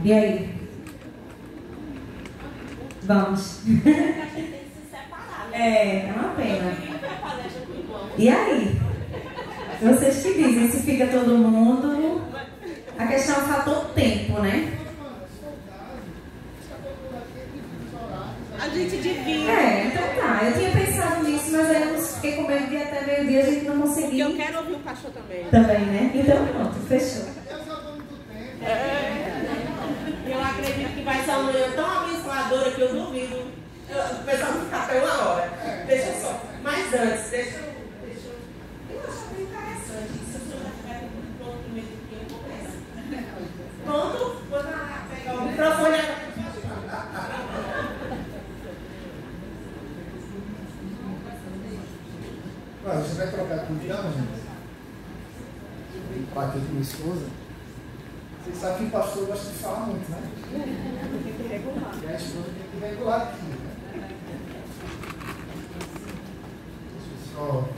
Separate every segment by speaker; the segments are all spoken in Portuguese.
Speaker 1: E aí? Vamos. É uma pena. E aí? Vocês que dizem se fica todo mundo. A questão é o fator tempo, né?
Speaker 2: A gente divide.
Speaker 1: Então tá. Eu tinha pensado nisso, mas aí eu fiquei com medo de até meio-dia a gente não conseguir.
Speaker 2: Porque eu quero ouvir o pastor também.
Speaker 1: Também, né? Então pronto, fechou.
Speaker 2: Eu acredito que vai ser uma manhã tão abençoadora que eu duvido. O pessoal não ficar até uma hora. Deixa eu só. Mas antes, deixa eu. Eu acho bem interessante. Se o senhor já estiver pronto primeiro que eu começo. Pronto? Vou pegar o microfone agora.
Speaker 3: Você vai trocar com o Diana, gente? Para aqui com minha esposa. Vocês sabem que o pastor gosta de falar muito, né? E a esposa tem que regular aqui, né? Pessoal,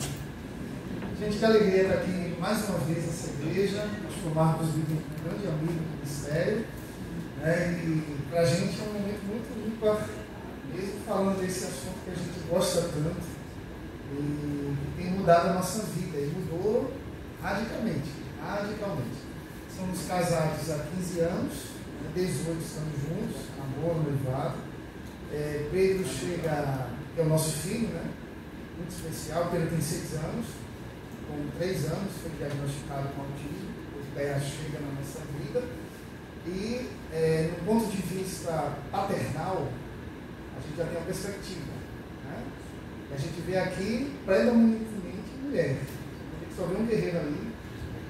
Speaker 3: gente, que alegria estar aqui mais uma vez nessa igreja. O pastor Marcos vive um grande amigo do ministério, né? E para a gente é um momento muito ímpar, mesmo falando desse assunto que a gente gosta tanto. E que tem mudado a nossa vida, e mudou radicalmente. Somos casados há 15 anos, 18 estamos juntos, amor, noivado. Pedro chega, que é o nosso filho, né? Muito especial. Pedro tem 6 anos, com 3 anos foi diagnosticado com autismo, o Terra chega na nossa vida. E no ponto de vista paternal, a gente já tem uma perspectiva, né? A gente vê aqui, predominantemente, mulher. A gente só vê um guerreiro ali,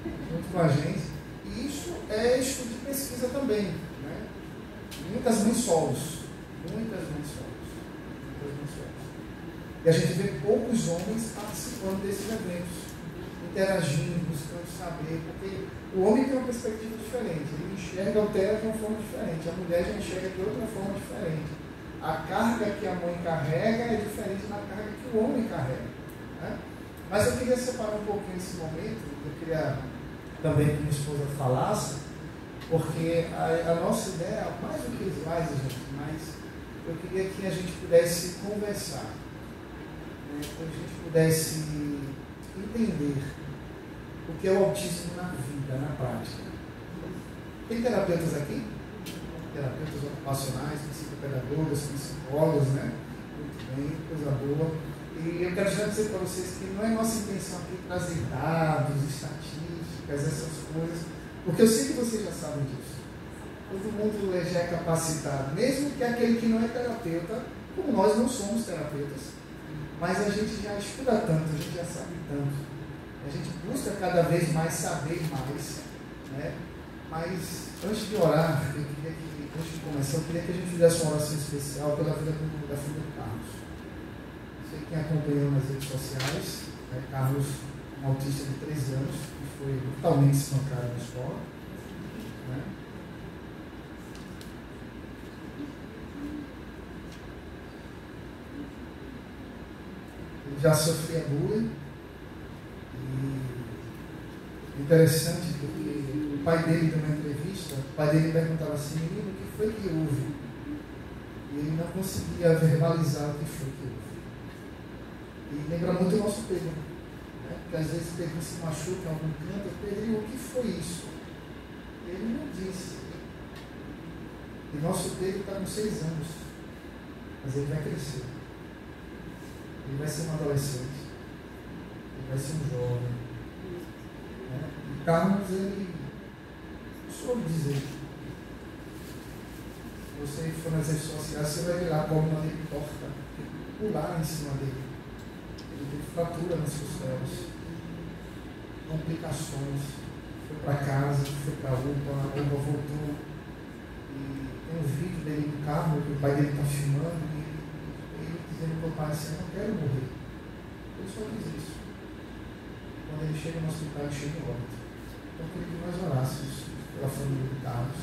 Speaker 3: junto com a gente. E isso é estudo de pesquisa também, né? Muitas mães solos. E a gente vê poucos homens participando desses eventos, interagindo, buscando saber, porque o homem tem uma perspectiva diferente, ele enxerga o terra de uma forma diferente, a mulher já enxerga de outra forma diferente. A carga que a mãe carrega é diferente da carga que o homem carrega, né? Mas eu queria separar um pouquinho esse momento, eu queria também que minha esposa falasse, porque a nossa ideia, mais do que slides, gente, mas eu queria que a gente pudesse conversar, né? Que a gente pudesse entender o que é o autismo na vida, na prática. Tem terapeutas aqui? Terapeutas ocupacionais, psicopedagogas, psicólogos, né? Muito bem, coisa boa. E eu quero já dizer para vocês que não é nossa intenção aqui trazer dados, estatísticas, essas coisas, porque eu sei que vocês já sabem disso. Todo mundo já é capacitado, mesmo que aquele que não é terapeuta, como nós não somos terapeutas, mas a gente já estuda tanto, a gente já sabe tanto, a gente busca cada vez mais saber mais, né? Mas antes de orar, antes de começar, eu queria que a gente fizesse uma oração especial pela vida da filha do Carlos. Não sei quem acompanhou nas redes sociais, né? Carlos, um autista de 13 anos, que foi totalmente espancado na escola, né? Ele já sofria bullying, e interessante porque o pai dele deu uma entrevista, o pai dele perguntava assim: menino, o que foi que houve? E ele não conseguia verbalizar o que foi que houve. E lembra muito o nosso Pedro, né? Porque às vezes Pedro se machuca em algum canto, Pedro, o que foi isso? E ele não disse. E nosso Pedro está com 6 anos, mas ele vai crescer. Ele vai ser um adolescente, ele vai ser um jovem, né? E Carlos, ele soube dizer. Se você for nas redes sociais, você vai ver lá a coluna dele torta, pular em cima dele. Ele teve fratura nas costelas, complicações, foi para casa, foi para a UPA voltou. E tem um vídeo dele no carro, que o pai dele está filmando, dizendo para o pai assim: eu não quero morrer. Ele só diz isso. Quando ele chega no hospital, ele chega em óbito. Então eu queria que nós orássemos pela família do Carlos,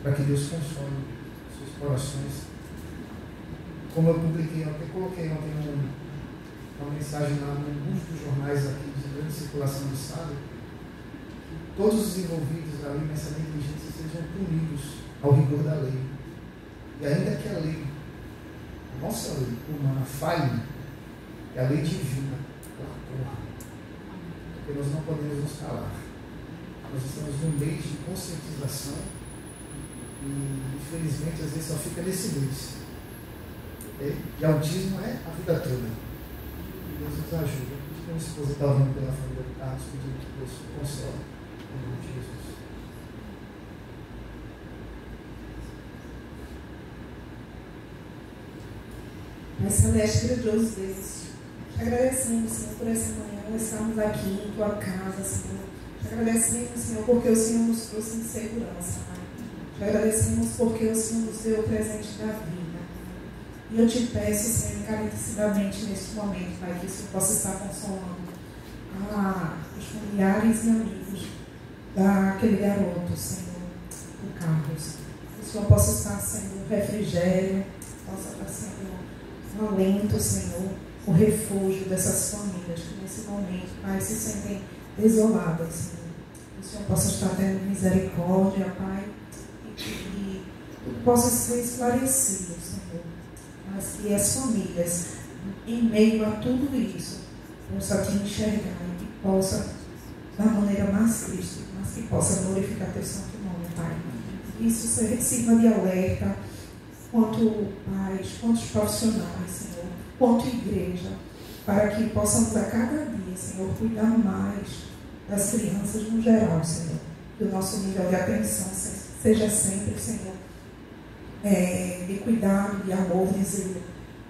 Speaker 3: para que Deus console seus corações. Como eu publiquei ontem, coloquei ontem uma mensagem lá num dos jornais aqui de grande circulação do Estado, que todos os envolvidos ali nessa negligência sejam punidos ao rigor da lei. E ainda que a lei, a nossa lei humana falhe, é a lei divina, ela corra. Porque nós não podemos nos calar. Nós estamos num mês de conscientização e, infelizmente, às vezes só fica nesse mês. E autismo é a vida toda. E Deus nos ajuda. Minha esposa está orando pela família do Carlos, pedindo que Deus console em nome de Jesus.
Speaker 4: Pai celeste, grandioso Deus, agradecemos, Senhor, por essa manhã, estarmos aqui em Tua casa, Senhor. Te agradecemos, Senhor, porque o Senhor nos trouxe em segurança, Pai. Te agradecemos porque o Senhor nos deu o presente da vida. E eu te peço, Senhor, encarecidamente neste momento, Pai, que o Senhor possa estar consolando os familiares e amigos daquele garoto, Senhor, o Carlos. Que o Senhor possa estar sendo um refrigério, possa estar sendo um alento, Senhor, o refúgio dessas famílias que nesse momento, Pai, se sentem desoladas, Senhor. Que o Senhor possa estar tendo misericórdia, Pai, e que tudo possa ser esclarecido, Senhor. Mas que as famílias, em meio a tudo isso, possam te enxergar e que possa, da maneira mais triste, mas que possa glorificar teu santo nome, Pai. Que isso sirva de alerta quanto pais, quanto profissionais, Senhor, quanto igreja, para que possamos a cada dia, Senhor, cuidar mais das crianças no geral, Senhor. Que o nosso nível de atenção seja sempre, Senhor, de cuidado, de amor, de zelo,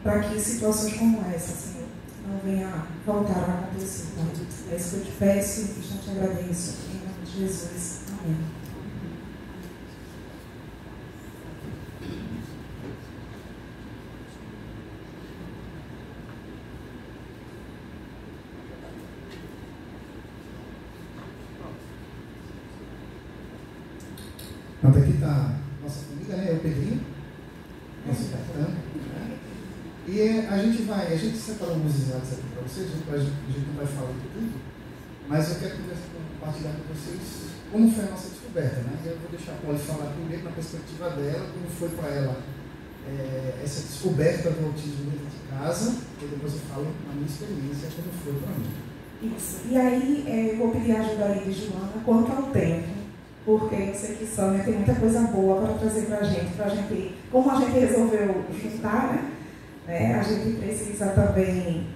Speaker 4: para que situações como essa, Senhor, não venham a voltar a acontecer. Pai. É isso que eu te peço e já te agradeço. Em nome de Jesus. Amém.
Speaker 3: Pronto, aqui está nossa família, né? É o Pedrinho, nosso cartão. Né? E a gente separou alguns slides aqui para vocês, a gente não vai falar de tudo, mas eu quero compartilhar com vocês como foi a nossa descoberta, né? Eu vou deixar a Polly falar primeiro na perspectiva dela, como foi para ela essa descoberta do autismo dentro de casa, e depois eu falo na minha experiência, como foi para mim.
Speaker 4: Isso. E aí, eu vou pedir a ajuda aí de Joana quanto ao tempo, porque eu sei que Sônia tem muita coisa boa para trazer para a gente, como a gente resolveu juntar, né? A gente precisa também,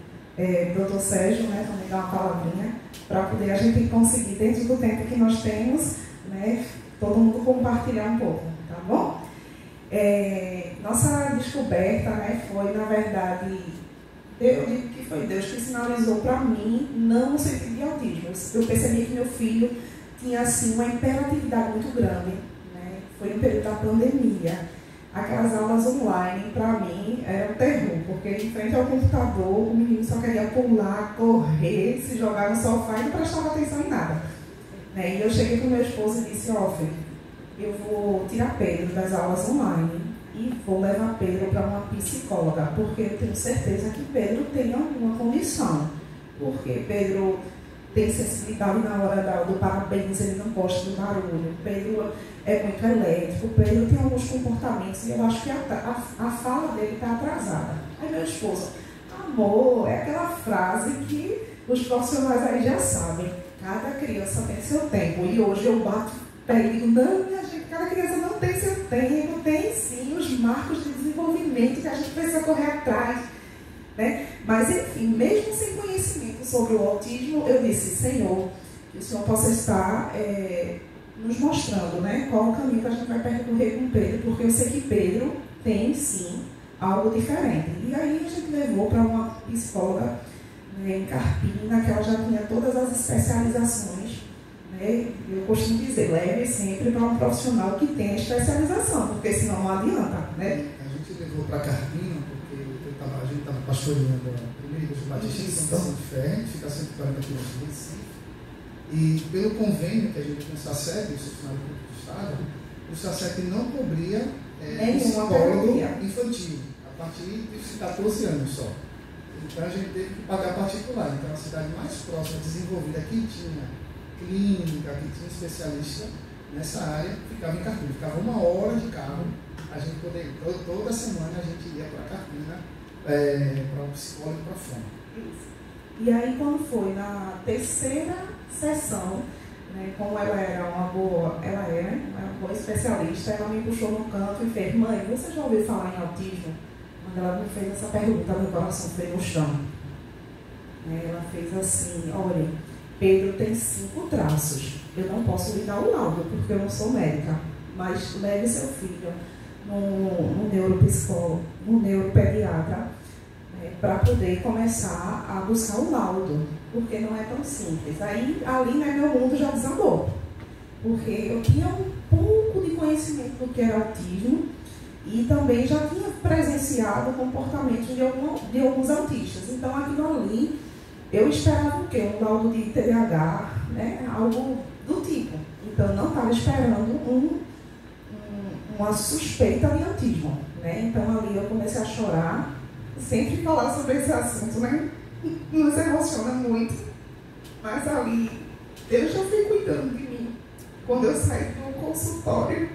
Speaker 4: doutor Sérgio, né, também dar uma palavrinha, para poder a gente conseguir, dentro do tempo que nós temos, né, todo mundo compartilhar um pouco, tá bom? Nossa descoberta, né, foi, na verdade, eu digo que foi Deus que sinalizou para mim, não no sentido de autismo. Eu percebi que meu filho tinha assim, uma hiperatividade muito grande, né? Foi no período da pandemia. Aquelas aulas online, para mim, era um terror, porque em frente ao computador, o menino só queria pular, correr, se jogar no sofá e não prestava atenção em nada. Né? E eu cheguei com meu esposo e disse, filho, eu vou tirar Pedro das aulas online e vou levar Pedro para uma psicóloga, porque eu tenho certeza que Pedro tem alguma condição. Porque Pedro tem sensibilidade na hora do parabéns, ele não gosta do barulho. Pedro é muito elétrico, Pedro tem alguns comportamentos e eu acho que a fala dele está atrasada. Aí meu esposo, amor, é aquela frase que os profissionais aí já sabem. Cada criança tem seu tempo. E hoje eu bato pé e digo, não, minha gente, cada criança não tem seu tempo, tem sim os marcos de desenvolvimento que a gente precisa correr atrás. Né? Mas, enfim, mesmo sem conhecimento sobre o autismo, eu disse, Senhor, que o Senhor possa estar nos mostrando, né, qual o caminho que a gente vai percorrer com Pedro, porque eu sei que Pedro tem, sim, algo diferente. E aí a gente levou para uma psicóloga, né, em Carpina, que ela já tinha todas as especializações. Né? Eu costumo dizer, leve sempre para um profissional que tem especialização, porque senão não adianta. Né?
Speaker 3: A gente levou para Carpina, a gente estava pastoreando a primeira igreja batista em São Vicente de Ferre, fica a 140 quilômetros de Recife. E pelo convênio que a gente tem com o SACEP, o Sistema Público do Estado, o SACEP não cobria psicólogo infantil, a partir de 14 anos só. Então a gente teve que pagar particular. Então a cidade mais próxima, desenvolvida, que tinha clínica, que tinha especialista, nessa área, ficava em Carpina. Ficava 1 hora de carro, a gente poderia, toda semana a gente ia para Carpina, para um psicólogo e para fora.
Speaker 4: E aí, quando foi na terceira sessão, né, como ela era uma boa especialista, ela me puxou no canto e fez: mãe, você já ouviu falar em autismo? Quando ela me fez essa pergunta, meu coração foi no chão. Ela fez assim: olha, Pedro tem 5 traços. Eu não posso lhe dar o laudo, porque eu não sou médica, mas leve seu filho no neuropsicólogo, no neuropediatra, para poder começar a buscar o laudo, porque não é tão simples. Aí, ali, né, meu mundo já desandou, porque eu tinha um pouco de conhecimento do que era autismo e também já tinha presenciado comportamentos de alguns autistas. Então, aquilo ali, eu esperava o quê? Um laudo de TDAH, né? Algo do tipo. Então, eu não estava esperando uma suspeita de autismo, né? Então, ali eu comecei a chorar. Sempre falar sobre esse assunto, né? Nos emociona muito. Mas ali, Deus já foi cuidando de mim. Quando eu saí do consultório,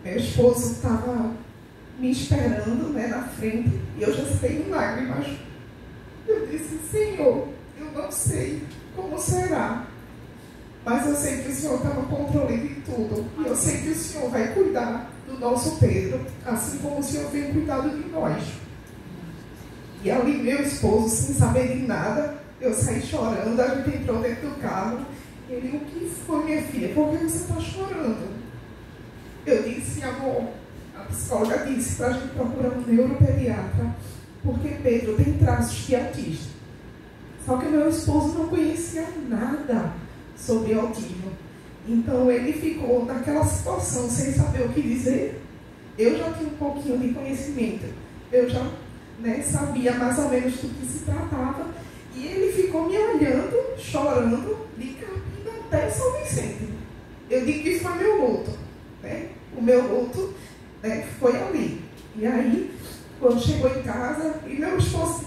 Speaker 4: meu esposo estava me esperando, né, na frente, e eu já saí em lágrimas. Eu disse: Senhor, eu não sei como será, mas eu sei que o Senhor está no controle de tudo. E eu sei que o Senhor vai cuidar do nosso Pedro, assim como o Senhor vem cuidado de nós. E ali, meu esposo, sem saber de nada, eu saí chorando, a gente entrou dentro do carro. Ele: o que foi, minha filha? Por que você está chorando? Eu disse: amor, a psicóloga disse para a gente procurar um neuropediatra, porque Pedro tem traços de autista. Só que meu esposo não conhecia nada sobre autismo. Então ele ficou naquela situação sem saber o que dizer. Eu já tinha um pouquinho de conhecimento. Eu já, né, sabia mais ou menos do que se tratava. E ele ficou me olhando, chorando, de Carpina até São Vicente. Eu digo que isso foi meu luto, né? O meu luto, né, foi ali. E aí, quando chegou em casa, e meu esposo,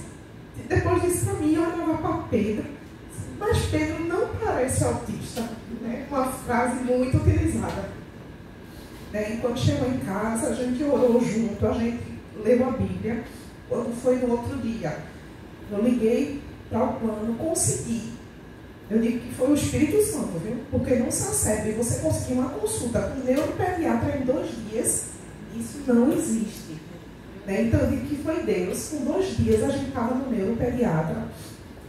Speaker 4: depois disse para mim, eu olhava para Pedro: mas Pedro não parece autista, né? Uma frase muito utilizada. Né? E quando chegou em casa, a gente orou junto, a gente leu a Bíblia. Quando foi no outro dia, eu liguei para o plano, consegui. Eu digo que foi o Espírito Santo, viu? Porque não se acerta. E você conseguir uma consulta com o neuropediatra em 2 dias, isso não existe. Né? Então eu digo que foi Deus. Com 2 dias a gente estava no neuropediatra.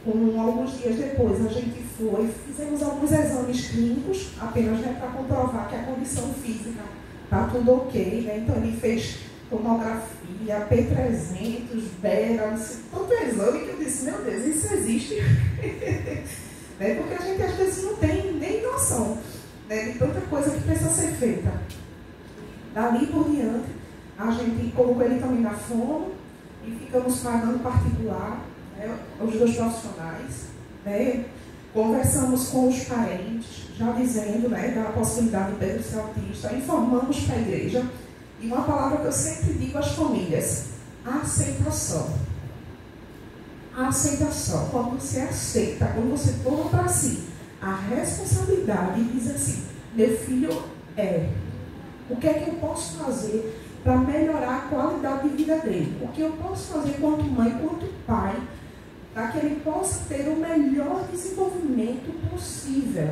Speaker 4: Alguns dias depois a gente foi, fizemos alguns exames clínicos, apenas, né, para comprovar que a condição física está tudo ok. Né? Então ele fez tomografia, P300, Bera, tanto exame que eu disse: meu Deus, isso existe? Né? Porque a gente às vezes não tem nem noção, né, de tanta coisa que precisa ser feita. Dali por diante, a gente colocou ele também na fono e ficamos pagando particular, né, os 2 profissionais. Né? Conversamos com os parentes, já dizendo, né, da possibilidade de Pedro ser autista, informamos para a igreja. E uma palavra que eu sempre digo às famílias: aceitação. A aceitação, quando você aceita, quando você toma para si a responsabilidade e diz assim: meu filho o que é que eu posso fazer para melhorar a qualidade de vida dele? O que eu posso fazer quanto mãe, quanto pai, para que ele possa ter o melhor desenvolvimento possível?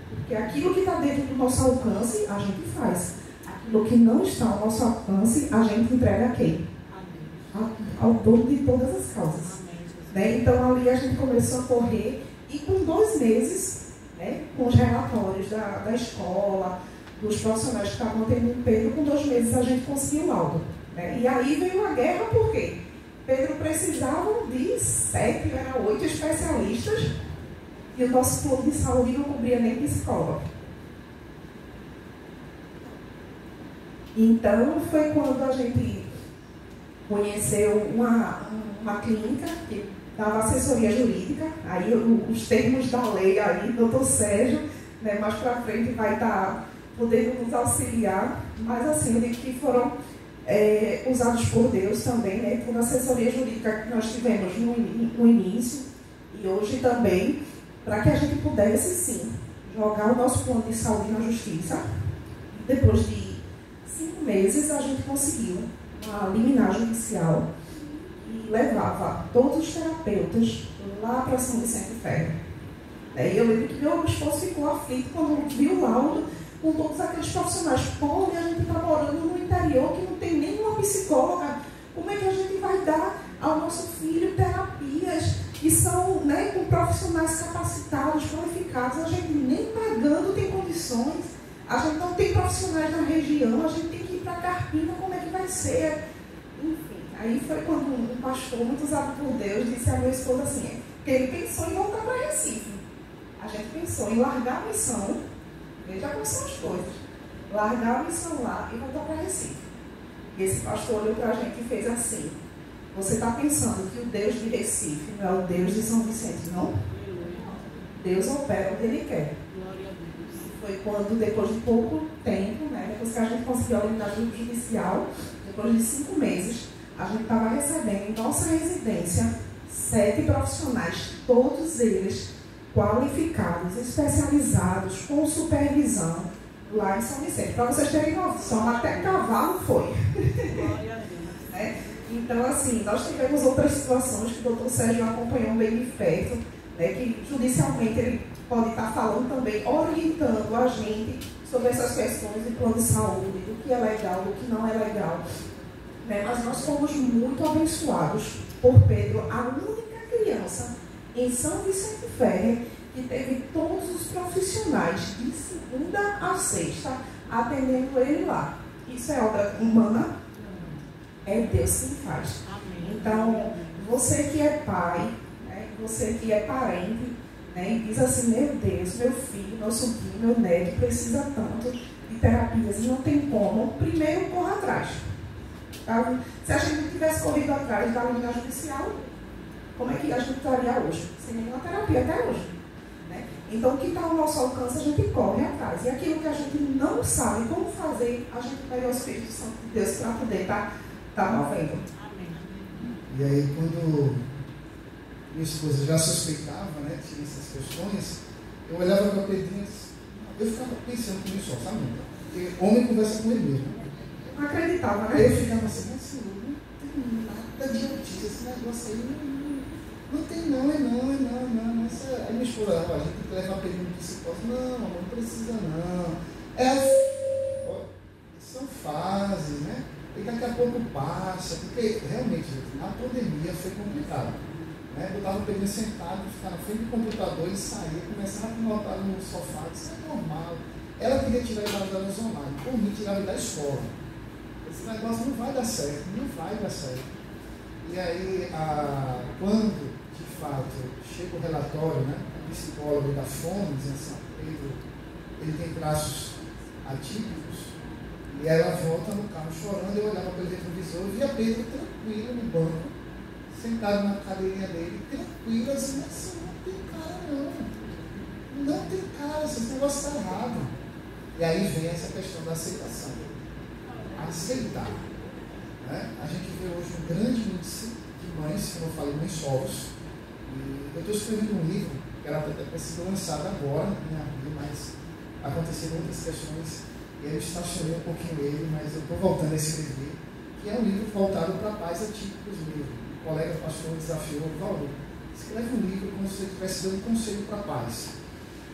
Speaker 4: Porque aquilo que está dentro do nosso alcance, a gente faz. Aquilo que não está ao nosso alcance, a gente entrega a quem? Ao dono de todas as causas. Né? Então ali a gente começou a correr, e com 2 meses, né, com os relatórios da escola, dos profissionais que estavam atendendo Pedro, com 2 meses a gente conseguiu o laudo. Né? E aí veio a guerra, por quê? Pedro precisava de 7, 8 especialistas, e o nosso plano de saúde não cobria nem psicólogo. Então foi quando a gente conheceu uma clínica que dava assessoria jurídica. Aí os termos da lei aí, doutor Sérgio, né, mais para frente vai estar podendo nos auxiliar. Mas assim, eu digo que foram usados por Deus também, né, toda a assessoria jurídica que nós tivemos no início e hoje também, para que a gente pudesse sim jogar o nosso plano de saúde na justiça, depois de 5 meses, a gente conseguiu uma liminar judicial e levava todos os terapeutas lá para São Vicente Ferre. E eu lembro que meu esposo ficou aflito quando viu o laudo com todos aqueles profissionais. Pô, a gente está morando no interior que não tem nenhuma psicóloga. Como é que a gente vai dar ao nosso filho terapias que são, né, com profissionais capacitados, qualificados? A gente nem pagando tem condições, a gente não tem profissionais na região, a gente tem que ir para Carpina, como é que vai ser? Enfim, aí foi quando um pastor muito usado por Deus disse a meu esposo assim, que ele pensou em voltar para Recife. A gente pensou em largar a missão, veja como são as coisas, largar a missão lá e voltar para Recife. E esse pastor olhou para a gente e fez assim, você está pensando que o Deus de Recife não é o Deus de São Vicente, não? Deus opera onde Ele quer. Foi quando, depois de pouco tempo, né, depois que a gente conseguiu a liminar judicial, depois de 5 meses, a gente estava recebendo em nossa residência 7 profissionais, todos eles qualificados, especializados, com supervisão, lá em São Vicente. Para vocês terem noção, até cavalo foi. Né? Então, assim, nós tivemos outras situações que o doutor Sérgio acompanhou bem de perto, né, que judicialmente ele pode estar falando também, orientando a gente sobre essas questões de plano de saúde, do que é legal, do que não é legal. Né? Mas nós fomos muito abençoados por Pedro, a única criança em São Vicente Ferre que teve todos os profissionais de segunda a sexta atendendo ele lá. Isso é obra humana? É Deus quem faz. Então, você que é pai, né, você que é parente, né, e diz assim, meu Deus, meu filho, meu sobrinho, meu neto precisa tanto de terapias e não tem como, primeiro corra atrás. Tá? Se a gente não tivesse corrido atrás da liminar judicial, como é que a gente estaria hoje? Sem nenhuma terapia até hoje. Né? Então, o que está ao nosso alcance, a gente corre atrás. E aquilo que a gente não sabe como fazer, a gente pega o Espírito Santo de Deus para poder estar movendo.
Speaker 3: E aí, quando minha esposa já suspeitava, né, tinha essas questões, eu olhava para Pedrinho e eu ficava pensando comigo só, sabe? Porque homem conversa com ele mesmo.
Speaker 4: Não acreditava, né?
Speaker 3: Aí eu ficava assim, mas senhor, não tem nada de notícia, esse negócio aí não tem não. Aí minha esposa, a gente tem que levar Pedrinho no psicólogo. Não, amor, não precisa não. São fases, né? E daqui a pouco passa, porque realmente, gente, a pandemia foi complicado. Né? Eu estava Pedrinho sentado, ficava na frente do computador, ele saía, começava a pilotar no sofá, isso é normal. Ela queria tirar ele das aulas online, por mim tirava ele da escola. Esse negócio não vai dar certo, não vai dar certo. E aí, quando, de fato, chega o relatório, né, o psicólogo da FONE, dizendo assim, Pedro, ele tem traços atípicos, e ela volta no carro chorando, eu olhava pelo retrovisor e via Pedro tranquilo no banco, sentado na cadeirinha dele, tranquilo, assim, não tem cara não. Não tem cara, esse negócio está errado. E aí vem essa questão da aceitação. Aceitar. Né? A gente vê hoje um grande índice de mães, como eu falei, mães solos. E eu estou escrevendo um livro, que era para ser lançado agora, em abril, mas aconteceram outras questões. E eu estacionei um pouquinho ele, mas eu estou voltando a escrever, que é um livro voltado para pais atípicos mesmo. O colega pastor desafiou, Valdo, escreve um livro como se você estivesse dando um conselho para pais.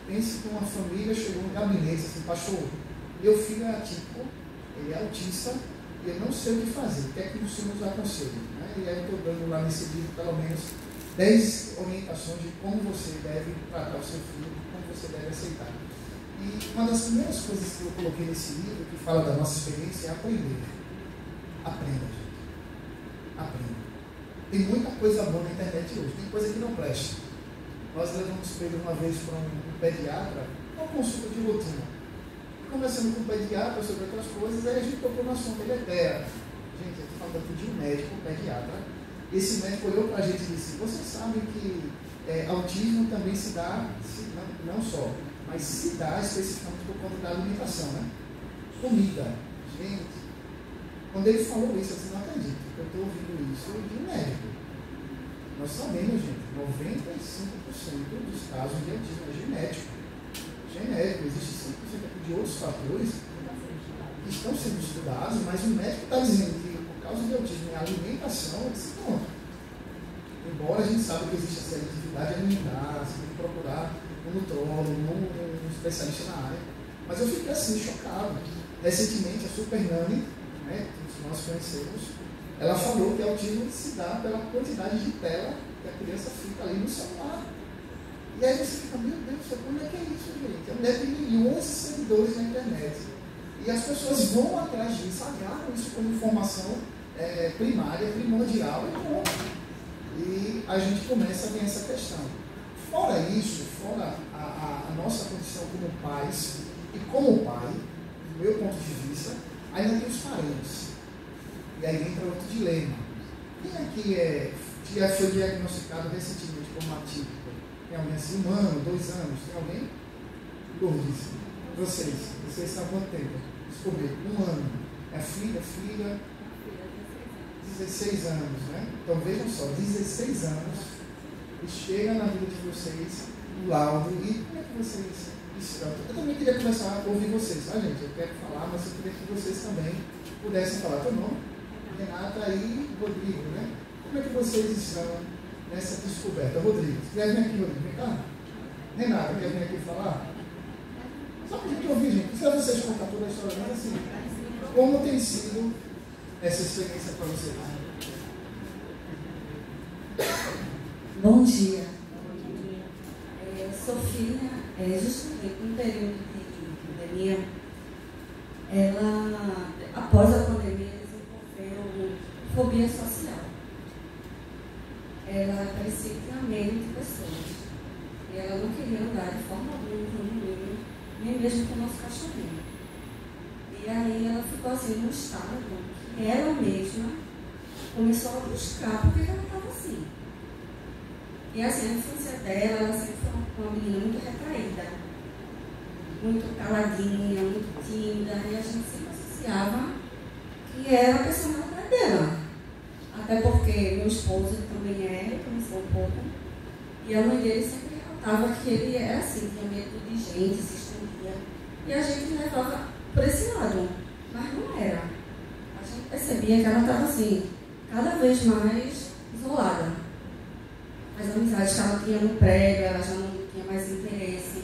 Speaker 3: Pense que uma família chegou no gabinete assim, pastor, meu filho é atípico, ele é autista, e eu não sei o que fazer, o que é que o senhor nos aconselha? Né? E aí eu estou dando lá nesse livro, pelo menos, 10 orientações de como você deve tratar o seu filho, como você deve aceitar. E uma das primeiras coisas que eu coloquei nesse livro, que fala da nossa experiência, é aprender. Aprenda, gente. Aprenda. Tem muita coisa boa na internet hoje, tem coisa que não presta. Nós levamos Pedro uma vez para um pediatra, uma consulta de rotina. E conversando com o pediatra sobre outras coisas, aí a gente tocou no assunto, ele é gente, eu estou falando aqui de um médico, um pediatra. Esse médico olhou para a gente e disse, vocês sabem que autismo também se dá, não só, mas se dá especificamente por conta da alimentação, né? Comida. Gente, quando ele falou isso, eu disse, não acredito, eu estou ouvindo isso de um médico. Nós sabemos, gente, 95% dos casos de autismo é genético. Genético, existe 5% de outros fatores estão sendo estudados, mas o médico está dizendo que por causa de autismo é alimentação, eu disse, não. Embora a gente saiba que existe a seletividade alimentar, você tem que procurar um nutrólogo, um especialista na área. Mas eu fiquei assim, chocado. Recentemente, a Super Nani, né, que nós conhecemos, ela falou que autismo se dá pela quantidade de tela que a criança fica ali no celular. E aí você fica, meu Deus do céu, como é que é isso, gente? A mulher tem milhões de seguidores na internet. E as pessoas vão atrás disso, agarram isso como informação primária, primordial e pronto. E a gente começa a ver essa questão. Fora isso, fora a nossa condição como pais, e como pai, do meu ponto de vista, ainda tem os parentes. E aí entra outro dilema. Quem aqui já foi diagnosticado recentemente como atípico? Tem alguém assim, 1 ano, 2 anos? Tem alguém? Lourdes. Vocês estão há quanto tempo? Descobrir. 1 ano. É filha? 16 anos, né? Então vejam só, 16 anos, e chega na vida de vocês o laudo, e como é que vocês estão? Eu também queria começar a ouvir vocês, tá, gente? Eu quero falar, mas eu queria que vocês também pudessem falar. Teu nome? Renata e Rodrigo, né? Como é que vocês estão nessa descoberta? Rodrigo, quer vir aqui, Rodrigo? Vem cá. Renata, quer vir aqui falar? Só para a gente ouvir, gente. Precisa vocês contar toda a história, mas assim, como tem sido essa experiência para vocês?
Speaker 5: Bom dia. Sofia, justamente no período de pandemia, ela, após a pandemia, desenvolveu fobia social. Ela parecia que tinha medo de pessoas. E ela não queria andar de forma alguma com ninguém, nem mesmo com o nosso cachorrinho. E aí ela ficou assim num estado que ela mesma começou a buscar porque ela estava assim. E assim, a infância dela, ela sempre foi uma menina muito retraída, muito caladinha, muito tímida, e a gente sempre associava que era a personalidade dela. Até porque meu esposo também eu também sou um pouco, e a mãe dele sempre relatava que ele era assim, tinha medo de gente, se escondia, e a gente levava por esse lado, mas não era. A gente percebia que ela estava assim, cada vez mais isolada. As amizades que ela tinha no prédio, ela já não tinha mais interesse.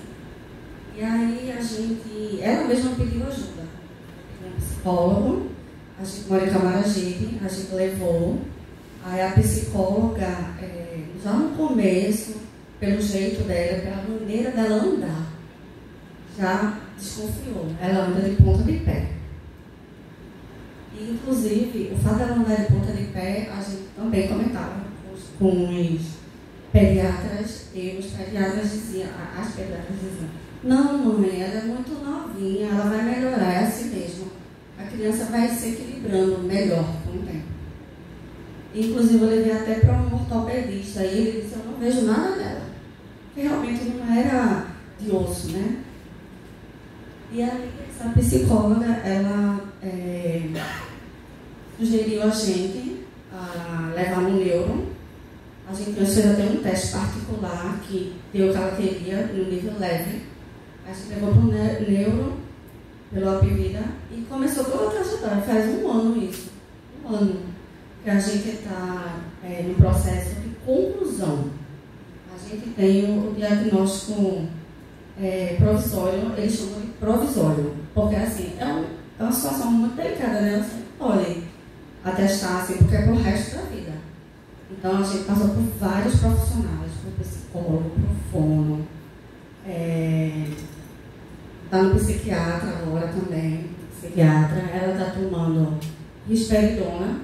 Speaker 5: E aí ela mesma pediu ajuda. Um psicólogo, a gente mora em Camaragibe, a gente levou. Aí a psicóloga, já no começo, pelo jeito dela, pela maneira dela andar, já desconfiou. Ela anda de ponta de pé. E, inclusive, o fato dela andar de ponta de pé, a gente também comentava com os pediatras, e os pediatras diziam, as pediatras diziam, não, mãe, ela é muito novinha, ela vai melhorar, é assim mesmo. A criança vai se equilibrando melhor com o tempo. Inclusive, eu levei até para um ortopedista, e ele disse, eu não vejo nada dela. Que realmente não era de osso, né? E aí, essa psicóloga, ela sugeriu a gente a levar no neuro. A gente fez até um teste particular que deu que ela queria no nível leve. A gente levou para o neuro, pelo Apivida, e começou toda a trajetória. Faz 1 ano isso. 1 ano que a gente está no processo de conclusão. A gente tem o diagnóstico provisório, eles chamam de provisório, porque assim, é uma situação muito delicada, né? Você pode atestar assim, porque é para o resto da vida. Então, a gente passou por vários profissionais, por psicólogo, por fono, está no psiquiatra agora também, psiquiatra. Ela está tomando risperidona.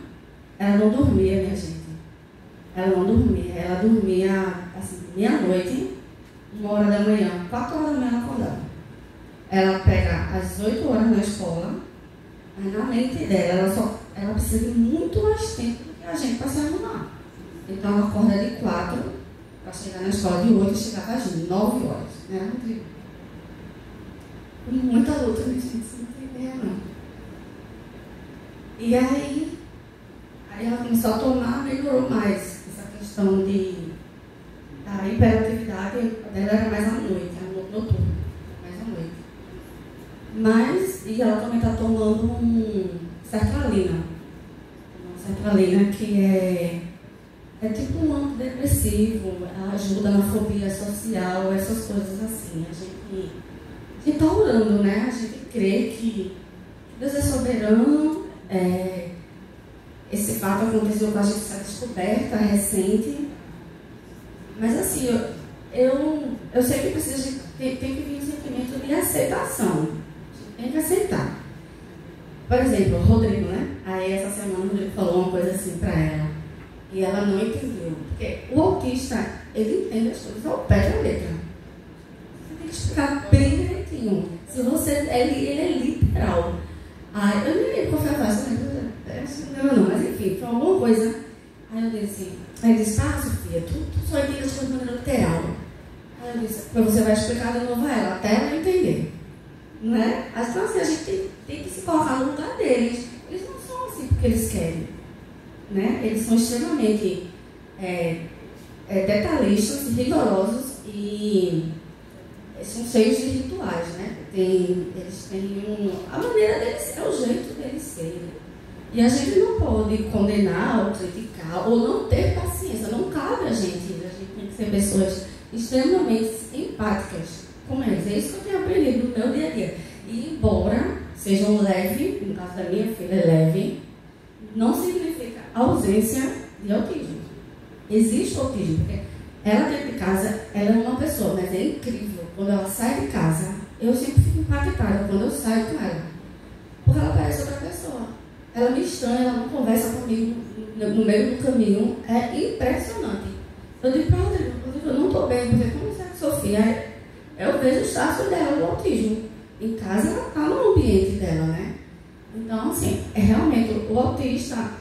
Speaker 5: Ela não dormia, minha gente. Ela não dormia. Ela dormia, assim, meia-noite, 1h da manhã, 4h da manhã acordada. Ela pega às 8h na escola, mas na mente dela, ela precisa de muito mais tempo do que a gente para se arrumar. Então, ela acorda de 4 para chegar na escola de 8 e chegava às 9h. Era muito com muita luta, né, gente? Isso não tem ideia, não. E aí ela começou a tomar, melhorou mais essa questão da hiperatividade dela era mais à noite, era noturno, mais à noite. Mas, dia ela também está tomando sertralina. Sertralina que é tipo um antidepressivo, ajuda na fobia social, essas coisas assim. A gente está orando, né? A gente crê que Deus é soberano. Esse fato aconteceu com a gente, essa descoberta recente. Mas assim, eu sei que precisa tem que vir um sentimento de aceitação. Tem que aceitar. Por exemplo, o Rodrigo, né? Aí essa semana o Rodrigo falou uma coisa assim para ela. E ela não entendeu. Porque o autista, ele entende as coisas ao pé da letra. Você tem que explicar bem direitinho. Se você, ele é literal. Aí, eu não lembro qual foi a frase, não, mas enfim, foi alguma coisa. Aí eu disse, Sofia, tu só entende as coisas de maneira literal. Aí eu disse, você vai explicar de novo a ela, até ela entender. Não é? Então assim, a gente tem que se colocar no lugar deles. Eles não são assim porque eles querem. Né? Eles são extremamente detalhistas, rigorosos e são cheios de rituais, né? Eles têm a maneira deles, é o jeito deles serem. E a gente não pode condenar ou criticar ou não ter paciência, não cabe a gente tem que ser pessoas extremamente empáticas com eles. É isso que eu tenho aprendido no meu dia a dia. E embora sejam leve, no caso da minha filha é leve, não significa ausência de autismo. Existe autismo, porque ela dentro de casa, ela é uma pessoa, mas é incrível. Quando ela sai de casa, eu sempre fico impactada quando eu saio com ela. Porque ela parece outra pessoa. Ela me estranha, ela não conversa comigo no meio do caminho. É impressionante. Eu digo para ela, eu não estou bem, porque como é que Sofia? Eu vejo os traços dela do autismo. Em casa ela está no ambiente dela, né? Então, assim, realmente o autista,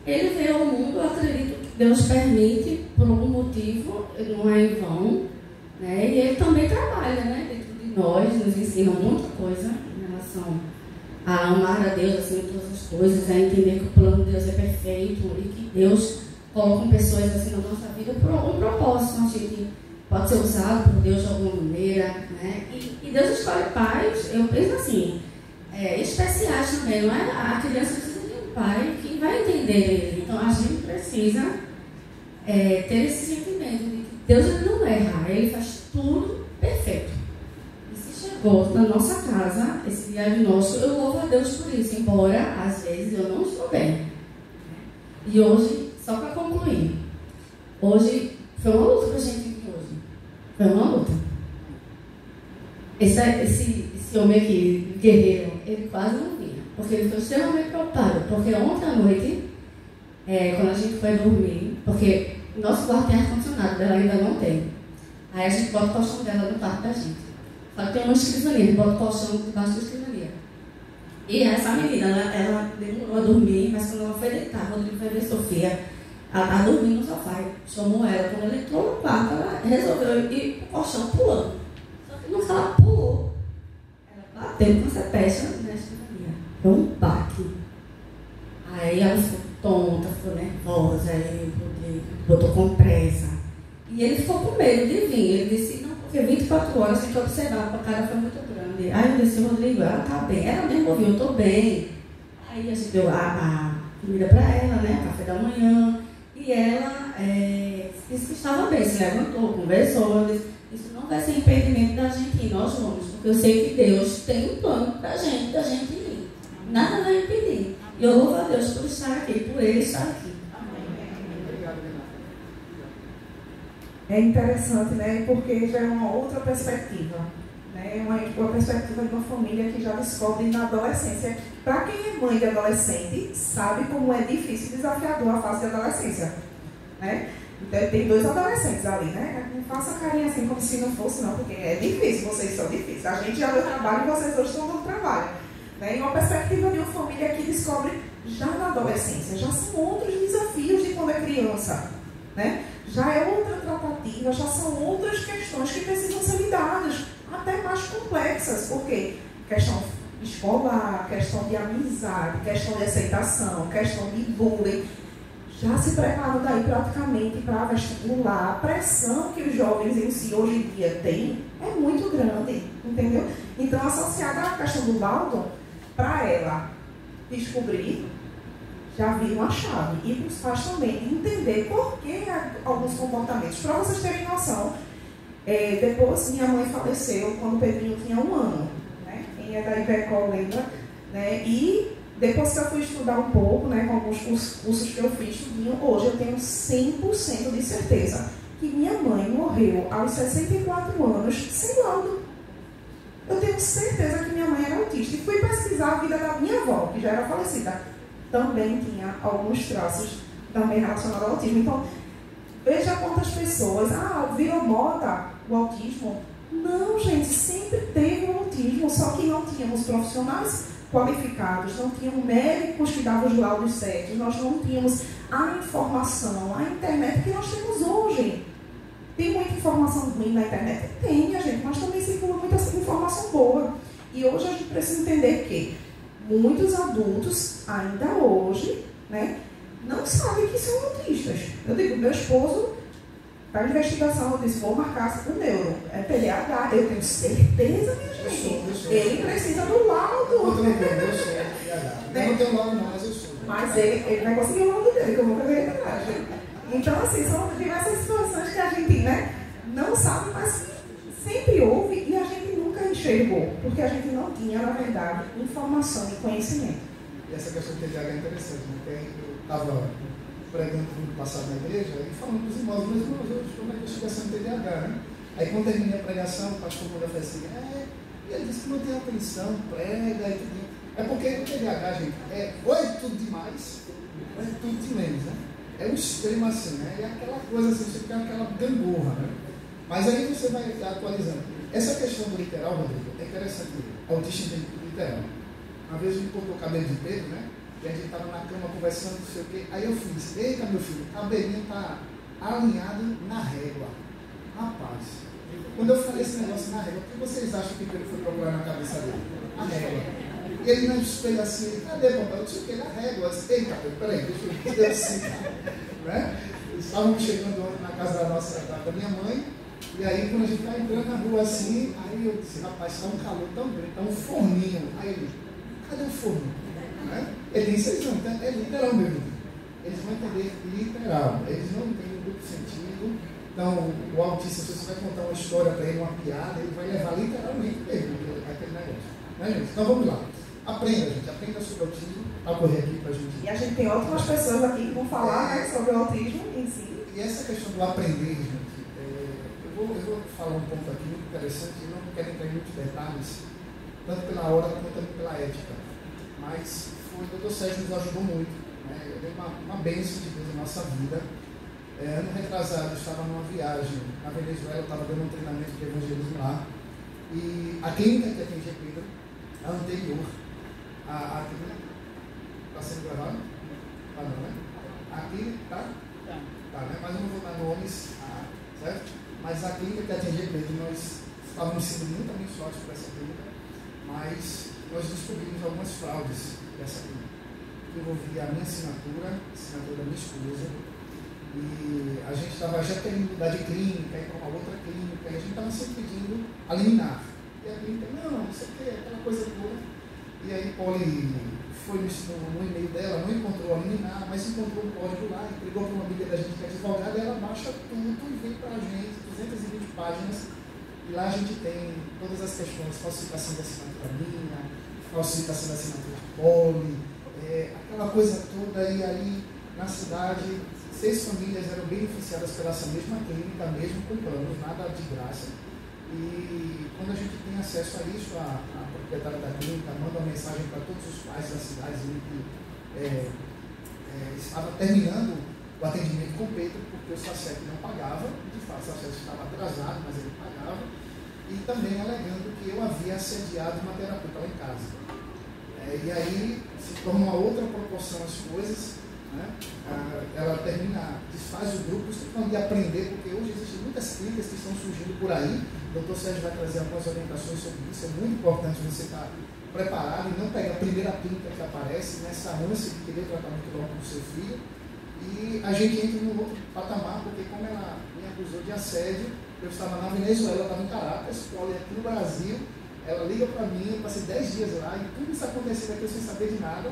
Speaker 5: ele veio ao mundo, eu acredito que Deus permite por algum motivo, não é em vão, né? E ele também trabalha, né? Dentro de nós, nos ensina muita coisa em relação a amar a Deus acima de todas as coisas, a entender que o plano de Deus é perfeito e que Deus coloca pessoas assim na nossa vida por algum propósito. A gente pode ser usado por Deus de alguma maneira, né? E Deus escolhe pais, eu penso assim, especiais também, não é? A criança precisa de um pai que vai entender ele. Então a gente precisa ter esse sentimento de que Deus ele não erra, ele faz tudo perfeito. E se chegou na nossa casa esse diagnóstico, eu louvo a Deus por isso, embora às vezes eu não estou bem. E hoje, só para concluir, hoje foi uma luta para a gente vir hoje. Foi uma luta. Esse homem aqui, guerreiro, ele quase não vinha, porque ele foi extremamente preocupado, porque ontem à noite, quando a gente foi dormir, porque nosso quarto tem ar-condicionado, dela ainda não tem. Aí a gente bota o colchão dela no quarto da gente. Só que tem uma escrivania, a gente bota o colchão debaixo da escrivania. E essa menina, ela demorou a dormir, mas quando ela foi deitar, Rodrigo foi ver Sofia, ela estava dormindo no sofá, chamou ela. Quando ela entrou no quarto, ela resolveu ir pro colchão pulando. Só que no que ela pulou, ela bateu com essa peça na escrivania. Foi um baque. Aí ela ficou tonta, ficou nervosa, aí botou compressa. E ele ficou com medo de vir. Ele disse, não, porque 24 horas tem que observar, porque a cara foi muito grande. Aí eu disse, Rodrigo, ela tá bem. Ela mesmo ouviu, eu tô bem. Aí a gente deu a comida para ela, né, café da manhã. E ela disse que estava bem, se levantou, conversou. Disse, isso não vai ser impedimento da gente ir, nós vamos. Porque eu sei que Deus tem um plano da gente ir. Nada vai impedir. E eu louvo a Deus por estar aqui, por ele estar aqui.
Speaker 4: É interessante, né? Porque já é uma outra perspectiva, né? Uma perspectiva de uma família que já descobre na adolescência. Para quem é mãe de adolescente, sabe como é difícil e desafiador a fase de adolescência, né? Então, tem 2 adolescentes ali, né? Não faça carinha assim como se não fosse, não, porque é difícil, vocês são difíceis. A gente já deu trabalho e vocês hoje estão dando trabalho. Né? E uma perspectiva de uma família que descobre já na adolescência, já são outros desafios de quando é criança, né? Já é outra tratativa, já são outras questões que precisam ser lidadas, até mais complexas, porque questão escolar, questão de amizade, questão de aceitação, questão de bullying, já se preparando daí praticamente para vestibular. A pressão que os jovens em si hoje em dia têm é muito grande, entendeu? Então, associada à questão do laudo, para ela descobrir, já vira uma chave. E para os pais também entender por que alguns comportamentos. Para vocês terem noção, depois minha mãe faleceu quando o Pedrinho tinha 1 ano. Né? Quem é da IPECOL lembra? Né? E depois que eu fui estudar um pouco, né, com alguns cursos que eu fiz, hoje eu tenho 100% de certeza que minha mãe morreu aos 64 anos sem laudo. Eu tenho certeza que minha mãe era autista. E fui pesquisar a vida da minha avó, que já era falecida. Também tinha alguns traços também relacionados ao autismo. Então, veja quantas pessoas, virou moda o autismo. Não, gente, sempre teve o autismo, só que não tínhamos profissionais qualificados, não tínhamos médicos que davam os laudos certos, nós não tínhamos a informação, a internet que nós temos hoje. Tem muita informação ruim na internet? Tem, minha gente, mas também circula muita informação boa. E hoje a gente precisa entender que muitos adultos, ainda hoje, né, não sabem que são autistas. Eu digo, meu esposo, para investigação, eu disse, vou marcar o neuro, é TDAH, eu tenho certeza, minha gente.
Speaker 3: Eu sou.
Speaker 4: Ele precisa do laudo.
Speaker 3: Eu sou TDAH. Eu não tenho laudo não, mas eu sou.
Speaker 4: Mas ele vai conseguir o laudo dele, que eu vou fazer verdade. Então, assim, são diversas situações que a gente, né, não sabe, mas sempre houve e a gente nunca enxergou, porque a gente não tinha, na verdade, informação e conhecimento.
Speaker 3: E essa questão do TDAH é interessante, né? Eu estava pregando no passado na igreja e falando para os irmãos, mas irmãos, como é que eu cheguei a ser um TDAH, né? Aí quando terminei a pregação, o pastor Moura falou assim, e ele disse que não tem atenção, prega e tudo. É porque o TDAH, gente, ou é tudo demais, ou é tudo de menos, né? É um extremo assim, né? É aquela coisa assim, você fica aquela gangorra, né? Mas aí você vai atualizando. Essa questão do literal, Rodrigo, é interessante. Autista literal. Uma vez a gente cortou o cabelo de Pedro, né? E a gente estava na cama conversando, não sei o quê. Aí eu fiz, eita meu filho, o cabelinho está alinhado na régua. Rapaz, quando eu falei esse negócio na régua, o que vocês acham que Pedro foi procurar na cabeça dele? A régua. E ele não espelha assim, cadê papai? Eu disse o quê? Na régua. Eu disse, eita, peraí, deixa eu assim, né? Estávamos chegando ontem na casa da minha mãe, e aí quando a gente está entrando na rua assim, aí eu disse, rapaz, está um calor tão grande, está um forninho. Aí ele, cadê o forno? Né? Ele disse, vocês não entendem, é literal mesmo. Eles vão entender literal, eles não entendem o duplo sentido. Então, o autista, se você vai contar uma história para ele, uma piada, ele vai levar literalmente mesmo aquele negócio. Né, gente? Então vamos lá. Aprenda, gente, aprenda sobre o autismo, a correr aqui para a gente.
Speaker 4: E a gente tem ótimas pessoas aqui que vão falar, né, sobre o autismo em si.
Speaker 3: E essa questão do aprender, gente, eu vou falar um ponto aqui muito interessante, eu não quero entrar em muitos detalhes, tanto pela hora quanto também pela ética. Mas o Dr. Sérgio nos ajudou muito, né? Deu uma bênção de Deus na nossa vida. Ano retrasado, eu estava numa viagem na Venezuela, eu estava dando um treinamento de evangelismo lá, e a clínica que atendia Pedro, a anterior, a clínica, está sendo gravado? Tá não, né? Aqui, tá? Tá, né? Mas eu não vou dar nomes, certo? Mas a clínica que atendia Pedro, nós estávamos sendo muito abençoados por essa clínica, mas nós descobrimos algumas fraudes dessa clínica, que envolvia a minha assinatura, a assinatura da minha esposa, e a gente estava já querendo mudar de clínica, ir para uma outra clínica, e a gente estava sempre pedindo a liminar. E a clínica, não sei o que, aquela coisa toda. E aí Poli foi no e-mail dela, não encontrou a liminar, mas encontrou um código lá, entregou para uma amiga da gente que é advogada, e ela baixa tudo e vem para a gente, 220 páginas, e lá a gente tem todas as questões, falsificação da assinatura minha, falsificação da assinatura de Poli, aquela coisa toda, e aí na cidade 6 famílias eram beneficiadas pela essa mesma clínica, mesmo com planos, nada de graça. E quando a gente tem acesso a isso, a proprietária da clínica manda uma mensagem para todos os pais da cidade dizendo que estava terminando o atendimento com Pedro, porque o SACEP não pagava, de fato o SACEP estava atrasado, mas ele pagava, e também alegando que eu havia assediado uma terapeuta lá em casa. E aí se torna uma outra proporção as coisas, né? Ela desfaz o grupo, você tem que aprender, porque hoje existem muitas clínicas que estão surgindo por aí. O Dr. Sérgio vai trazer algumas orientações sobre isso. É muito importante você estar preparado e não pegar a primeira clínica que aparece nessa ânsia de querer tratamento logo do seu filho. E a gente entra num outro patamar, porque como ela me acusou de assédio, eu estava na Venezuela, eu estava em Caracas, Poli aqui no Brasil, ela liga para mim, eu passei 10 dias lá e tudo isso acontecendo aqui sem saber de nada.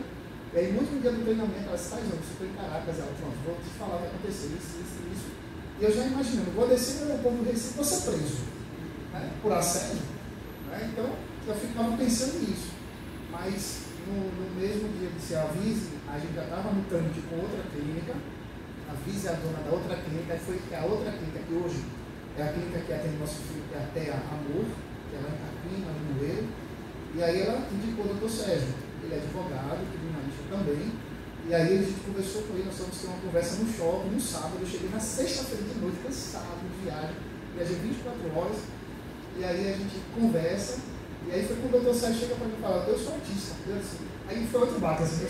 Speaker 3: E aí, no último dia do treinamento, ela disse, tá, João, você foi em Caracas, ela, pronto, vou te falar o que aconteceu, isso. E eu já imaginando, vou descer no aeroporto do Recife, vou ser preso, né, por assédio. Né? Então, eu ficava pensando nisso. Mas, no mesmo dia que se avise, a gente já estava no trâmite com outra clínica, avise a dona da outra clínica, foi a outra clínica que hoje é a clínica que atende nosso filho, que é até Amor, que é lá em Capim, lá no Moeiro. E aí ela indicou o Dr. Sérgio, ele é advogado, criminalista também. E aí a gente conversou com ele, nós fomos ter uma conversa no shopping, no sábado. Eu cheguei na sexta-feira de noite, cansado, de viagem, viajei 24 horas. E aí a gente conversa. E aí foi quando o Dr. Sérgio chega para mim e fala, eu sou autista. Assim. Aí foi outro baque, assim,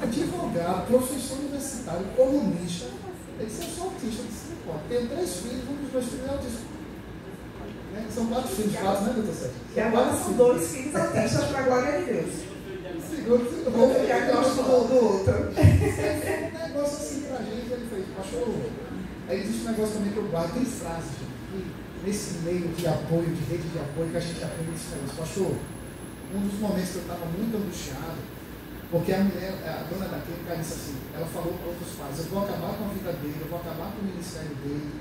Speaker 3: advogado, professor universitário, colunista. Ele disse, eu sou autista. Eu disse, não pode. Tenho 3 filhos, um dos meus filhos é autista. Né? São 4 filhos, 4, né, Dr. Sérgio?
Speaker 4: E agora são 2 filhos autistas para a glória de Deus.
Speaker 3: Segundo,
Speaker 4: o diagnóstico do outro.
Speaker 3: É um negócio assim pra gente, ele fez, pastor. Aí existe um negócio também que eu guardo, tem frases, gente, que nesse meio de apoio, de rede de apoio, que a gente aprende esse negócio. Pastor, um dos momentos que eu estava muito angustiado, porque a mulher, a dona da clínica, disse assim, ela falou para outros pais, eu vou acabar com a vida dele, eu vou acabar com o ministério dele,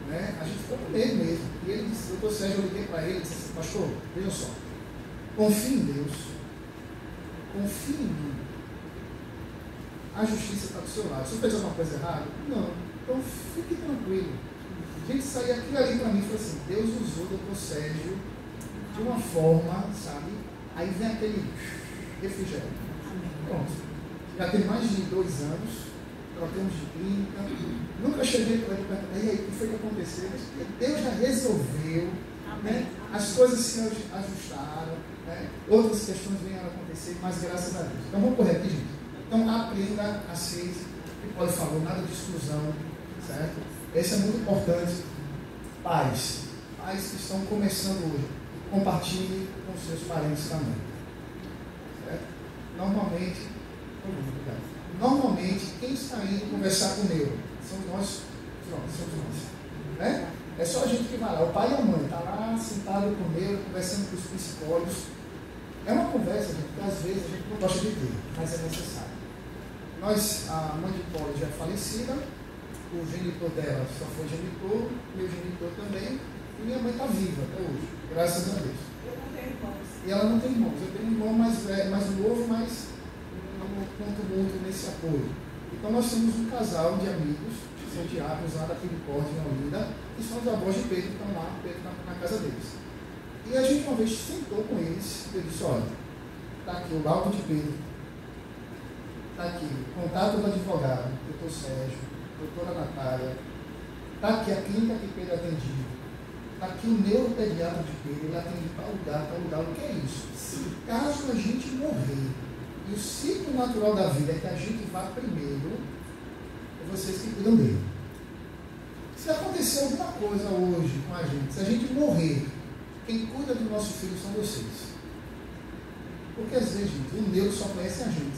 Speaker 3: né? A gente ficou com medo mesmo. E ele disse, Dr. Sérgio, eu liguei para ele e disse assim, pastor, veja só, confie em Deus, confie em mim. A justiça está do seu lado. Você fez alguma coisa errada? Não. Então fique tranquilo. A gente saiu aquilo ali para mim e falou assim, Deus usou o Dr. Sérgio de uma forma, sabe? Aí vem aquele refrigério. Pronto. Já tem mais de 2 anos, trocamos de clínica. Nunca cheguei para ele e perguntei, e aí, o que foi que aconteceu? Deus já resolveu. Né? As coisas se ajustaram. Né? Outras questões vêm a acontecer, mas graças a Deus. Então vamos correr aqui, gente. Então aprenda a ser, que pode falar, nada de exclusão, certo? Esse é muito importante. Pais que estão começando hoje, compartilhe com seus parentes também. Certo? Normalmente, quem está indo conversar com o neuro? Somos nós. Né? É só a gente que vai lá, o pai e a mãe, está lá sentado com o neuro, conversando com os psicólogos. É uma conversa, gente, que às vezes a gente não gosta de ter, mas é necessário. A mãe de Polly já é falecida, o genitor dela só foi genitor, meu genitor também, e minha mãe está viva até hoje, graças a Deus.
Speaker 4: Eu não tenho irmãos.
Speaker 3: E ela não tem irmãos. Eu tenho um irmão mais velho, mais novo, mas não conto muito nesse apoio. Então nós temos um casal de amigos, que são diáconos lá da Piricórdia, em Olinda, que são os avós de Pedro, que estão lá, Pedro na casa deles. E a gente uma vez sentou com eles, e eu disse, olha, está aqui o laudo de Pedro, está aqui o contato do advogado, doutor Sérgio, doutora Natália, está aqui a clínica que Pedro atendia, está aqui o neuropediatra de Pedro, ele atende tal lugar, o que é isso? Se caso a gente morrer, e o ciclo natural da vida é que a gente vá primeiro, é vocês que cuidam dele. Se acontecer alguma coisa hoje com a gente, se a gente morrer, quem cuida do nosso filho são vocês. Porque às vezes, gente, o neuro só conhece a gente.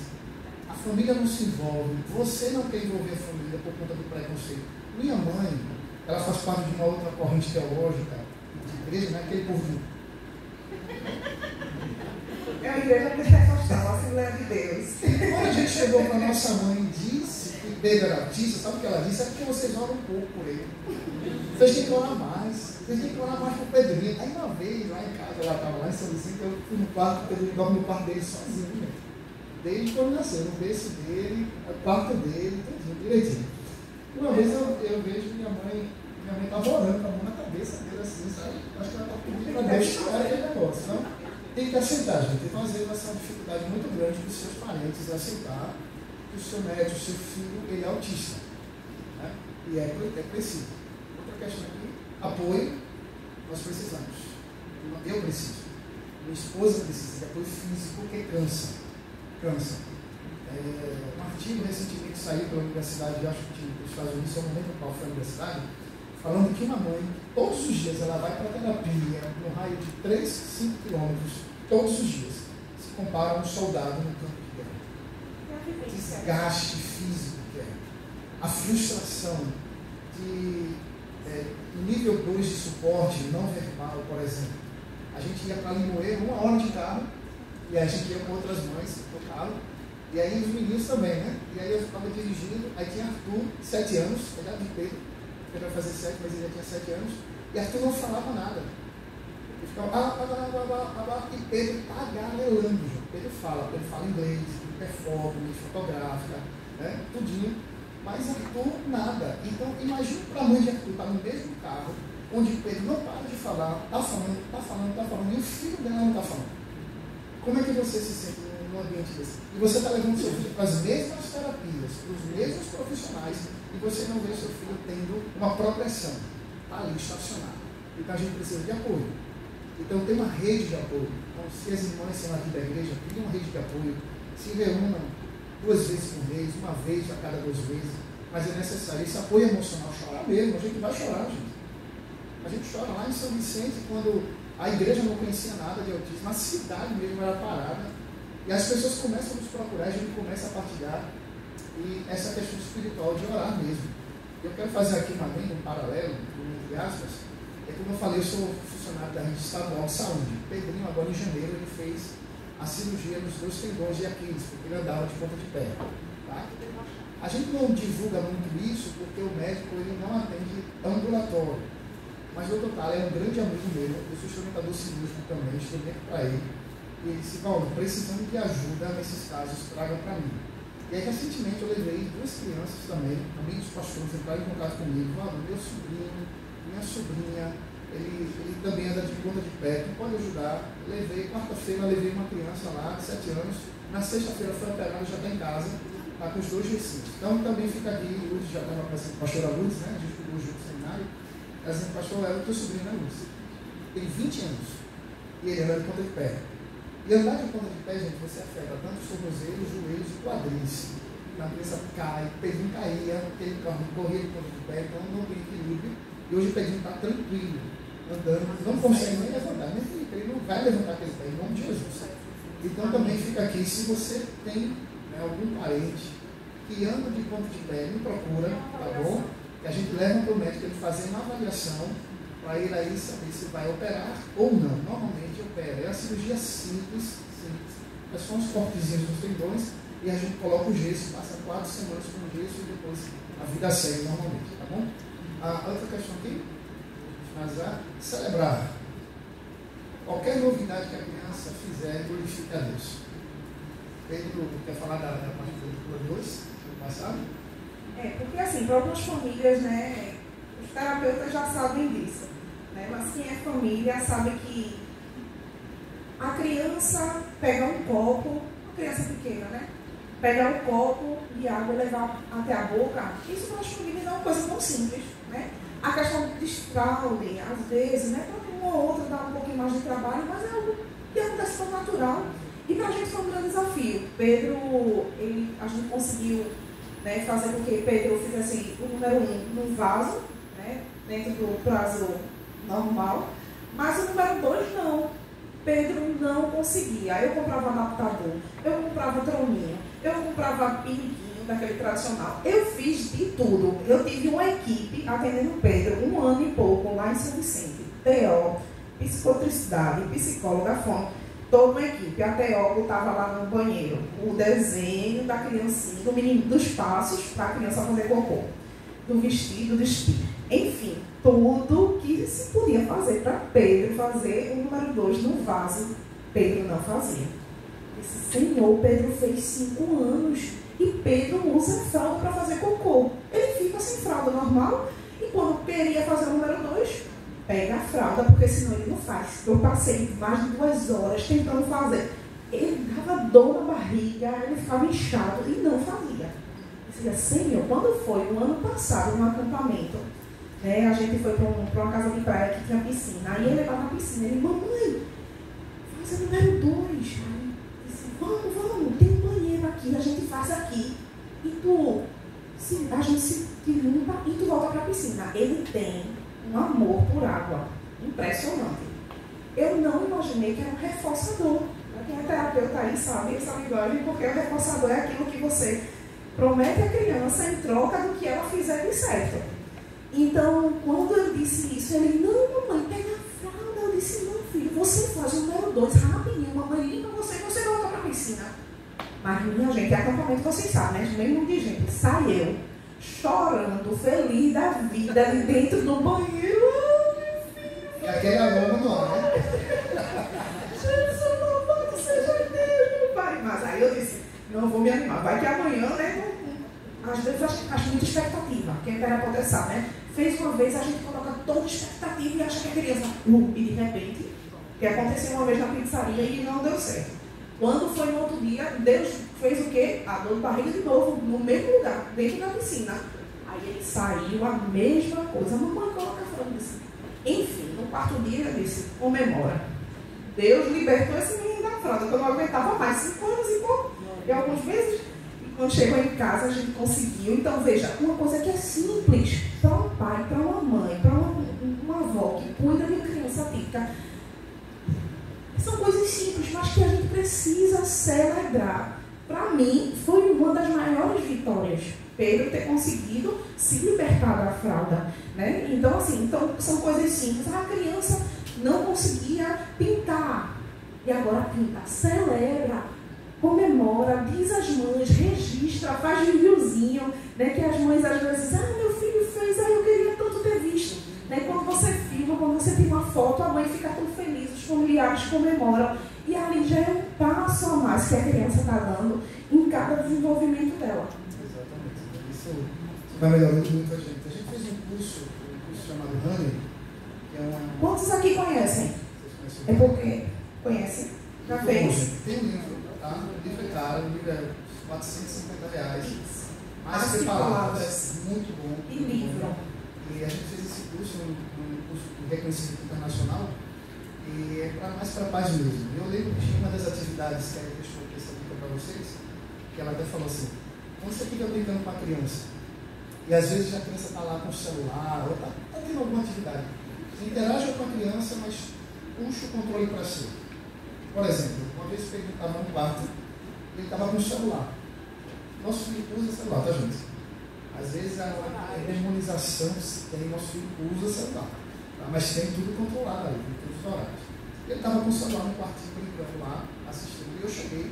Speaker 3: A família não se envolve. Você não quer envolver a família por conta do preconceito. Minha mãe, ela faz parte de uma outra corrente teológica, de igreja, né? Aquele povo de...
Speaker 4: É a igreja pentecostal, a Assembleia de Deus.
Speaker 3: Quando a gente chegou para nossa mãe e disse que Pedro era autista, sabe o que ela disse? É porque vocês oram um pouco por ele. Vocês têm que orar mais. Vocês têm que orar mais por Pedrinho. Aí uma vez, lá em casa, ela estava lá em São Vicente, eu fui no quarto, o Pedrinho dorme no quarto dele sozinho, né? Desde quando nasceu, no berço dele, o quarto dele, tudinho, direitinho. Uma vez eu vejo minha mãe estava orando com a mão na cabeça dele assim, sabe? Acho que ela está pedindo para Deus tirar aquele negócio. Então, tem que aceitar, gente. Então, às vezes, vai ser uma dificuldade muito grande dos seus parentes aceitar que o seu neto, o seu filho, ele é autista. Né? E é preciso. Outra questão aqui, apoio, nós precisamos. Eu preciso. Minha esposa precisa de apoio físico, porque cansa. Um artigo recentemente saiu pela universidade, acho que dos Estados Unidos, eu não lembro qual foi a universidade, falando que uma mãe, todos os dias, ela vai para a terapia, no raio de 3, 5 quilômetros, todos os dias, se compara a um soldado no campo de guerra. Desgaste físico que é. A frustração de nível 2 de suporte não verbal, por exemplo. A gente ia para Limoeiro 1 hora de carro, e a gente ia com outras mães no carro, e aí os meninos também, né? E aí eu estava dirigindo, aí tinha Arthur, 7 anos, cuidado de Pedro, ele vai fazer 7, mas ele já tinha 7 anos, e Arthur não falava nada. Ele ficava, e Pedro tagarelando. Pedro fala inglês, performance, fotográfica, né? Tudinho, mas Arthur nada. Então imagina para a mãe de Arthur estar no mesmo carro, onde Pedro não para de falar, está falando, e o filho dela não está falando. Como é que você se sente num ambiente desse? E você está levando seu filho para as mesmas terapias, para os mesmos profissionais, e você não vê seu filho tendo uma progressão. Está ali estacionado. Então a gente precisa de apoio. Então tem uma rede de apoio. Então, se as irmãs são aqui da igreja, criem uma rede de apoio, se reúnam 2 vezes por mês, 1 vez a cada 2 vezes, mas é necessário esse apoio emocional, chorar mesmo, a gente vai chorar, gente. A gente chora lá em São Vicente, quando a igreja não conhecia nada de autismo, a cidade mesmo era parada, e as pessoas começam a nos procurar, a gente começa a partilhar, e essa questão espiritual de orar mesmo. Eu quero fazer aqui um paralelo, entre aspas, como eu falei, eu sou funcionário da rede estadual de saúde. Pedrinho, agora em janeiro, ele fez a cirurgia nos 2 tendões de Aquiles, porque ele andava de ponta de pé. Tá? A gente não divulga muito isso, porque o médico ele não atende ambulatório. Mas o Dr. Tala é um grande amigo meu, eu sou instrumentador cirúrgico também, instrumento para ele. E ele disse, Paulo, precisando de ajuda nesses casos, traga para mim. E aí, recentemente, eu levei 2 crianças também, amigos pastores, entraram em contato comigo. Meu sobrinho, minha sobrinha, ele também anda de ponta de pé, pode ajudar. Levei, quarta-feira, levei uma criança lá, de 7 anos. Na sexta-feira foi operada, já está em casa, está com os 2 recintos. Então, também fica aqui, Lourdes já estava com a pastora Lourdes, né? A gente ficou junto no seminário. Dizendo, pastor, era o teu sobrinho, né, Lourdes? Tem 20 anos. E ele anda de ponta de pé. E andar de ponta de pé, gente, você afeta tanto os tornozelos, joelhos e quadris. A criança cai, Pedrinho caía, porque ele corria de ponta de pé, então não tem equilíbrio. E hoje o Pedrinho está tranquilo, andando, não consegue nem levantar, ele não vai levantar aquele pé, em nome de Jesus. Então também fica aqui, se você tem algum parente que anda de ponta de pé, me procura, tá bom? Que a gente leva para o médico, ele fazer uma avaliação, para ele aí saber se vai operar ou não. Normalmente opera, é uma cirurgia simples, é só uns cortezinhos nos tendões, e a gente coloca o gesso, passa 4 semanas com o gesso e depois a vida segue normalmente, tá bom? A outra questão aqui, finalizar, celebrar. Qualquer novidade que a criança fizer, glorifica a Deus. Pedro, quer falar da parte do 2, do passado?
Speaker 4: Porque assim, para algumas famílias, né, os terapeutas já sabem disso, né, mas quem é família sabe que a criança pegar um copo, uma criança pequena, né, pegar um copo de água e levar até a boca, isso para as famílias é uma coisa tão simples, né. A questão de desfraude, às vezes, né, para uma ou outra dá um pouquinho mais de trabalho, mas é algo que acontece tão natural. E para a gente foi um grande desafio. Pedro, a gente conseguiu, né, fazer com que Pedro fizesse o número 1 no vaso, né, dentro do prazo normal, mas o número 2 não. Pedro não conseguia. Eu comprava adaptador, eu comprava troninho, eu comprava pinguinho daquele tradicional. Eu fiz de tudo. Eu tive uma equipe atendendo Pedro 1 ano e pouco lá em São Vicente. TO, psicotricidade, psicóloga, fono. Toda uma equipe, a teóloga estava lá no banheiro, o desenho da criancinha, do menino, dos passos para a criança fazer cocô, do vestido, do espírito, enfim, tudo que se podia fazer para Pedro fazer o número 2 no vaso, Pedro não fazia. Esse senhor, Pedro fez 5 anos e Pedro usa fralda para fazer cocô. Ele fica sem fralda normal e quando queria fazer o número 2, pega a fralda, porque senão ele não faz. Eu passei mais de 2 horas tentando fazer. Ele dava dor na barriga, ele ficava inchado e não fazia. Eu dizia, Senhor, quando foi? No ano passado, num acampamento, né, a gente foi para uma casa de praia que tinha piscina. Aí ele levava na piscina. Ele, mamãe, faz o número 2. Aí disse, vamos, tem um banheiro aqui, a gente faz aqui. E tu, a gente se limpa e tu volta para a piscina. Ele tem um amor por água impressionante. Eu não imaginei que era um reforçador. Quem é terapeuta aí sabe essa linguagem, porque o reforçador é aquilo que você promete à criança em troca do que ela fizer de certo. Então, quando eu disse isso, ele, não, mamãe, pega a fralda. Eu disse, não, filho, você faz o número 2 rapidinho, mamãe limpa você e você volta para a piscina. Mas, minha gente, acampamento, vocês sabem, né? Meio de gente. Sai eu, chorando, feliz da vida, ali dentro do banheiro. Oh, meu filho.
Speaker 3: E aquele aroma não, né?
Speaker 4: Jesus, louvado seja Deus, meu pai. Mas aí eu disse, não vou me animar. Vai que amanhã, né? Às vezes acho muita expectativa. Quem pega pode sabe, né? Fez uma vez, a gente coloca toda expectativa e acha que a criança... e de repente, que aconteceu uma vez na pizzaria e não deu certo. Quando foi no outro dia, Deus fez o quê? A dor de barriga de novo, no mesmo lugar, dentro da piscina. Aí ele saiu, a mesma coisa. A mamãe coloca a fralda assim. Enfim, no quarto dia eu disse, comemora. Deus libertou esse menino da fralda, que eu não aguentava mais, 5 anos e pouco. E alguns meses. E quando chegou em casa, a gente conseguiu. Então, veja, uma coisa que é simples para um pai, para uma mãe, para uma avó que cuida de uma criança típica. São coisas simples, mas que a gente precisa celebrar. Para mim, foi uma das maiores vitórias. Pedro ter conseguido se libertar da fralda. Né? Então, assim, são coisas simples. A criança não conseguia pintar. E agora pinta, celebra, comemora, diz às mães, registra, faz reviewzinho, né? Que as mães às vezes dizem, meu filho fez, eu queria tanto ter visto. Né? Quando você filma, quando você tira uma foto, a mãe fica tão feliz, os familiares comemoram. E ali já é um passo a mais que a criança está dando em cada desenvolvimento dela.
Speaker 3: Exatamente. Isso vai melhorando muito a gente. A gente fez um curso chamado Honey, que é uma...
Speaker 4: Quantos aqui conhecem? É porque conhecem? Já fez?
Speaker 3: Tem um livro, tá? O livro é caro, o livro é R$450. Mais que palavras. Muito bom.
Speaker 4: E livro.
Speaker 3: E a gente fez esse curso, um curso de reconhecimento internacional, e é mais para paz mesmo. Eu lembro que tinha uma das atividades que ela deixou essa dica para vocês, que ela até falou assim, quando você fica brincando com a criança, e às vezes a criança está lá com o celular, ou está tendo alguma atividade, você interage com a criança, mas puxa o controle para si. Por exemplo, uma vez eu estava no quarto, e ele estava com o celular. Nosso filho usa celular, tá, gente? Às vezes a demonização se tem, nosso filho usa celular, tá? Mas tem tudo controlado aí, tem todos os horários. Ele estava com o celular no quartinho brincando lá, assistindo, e eu cheguei,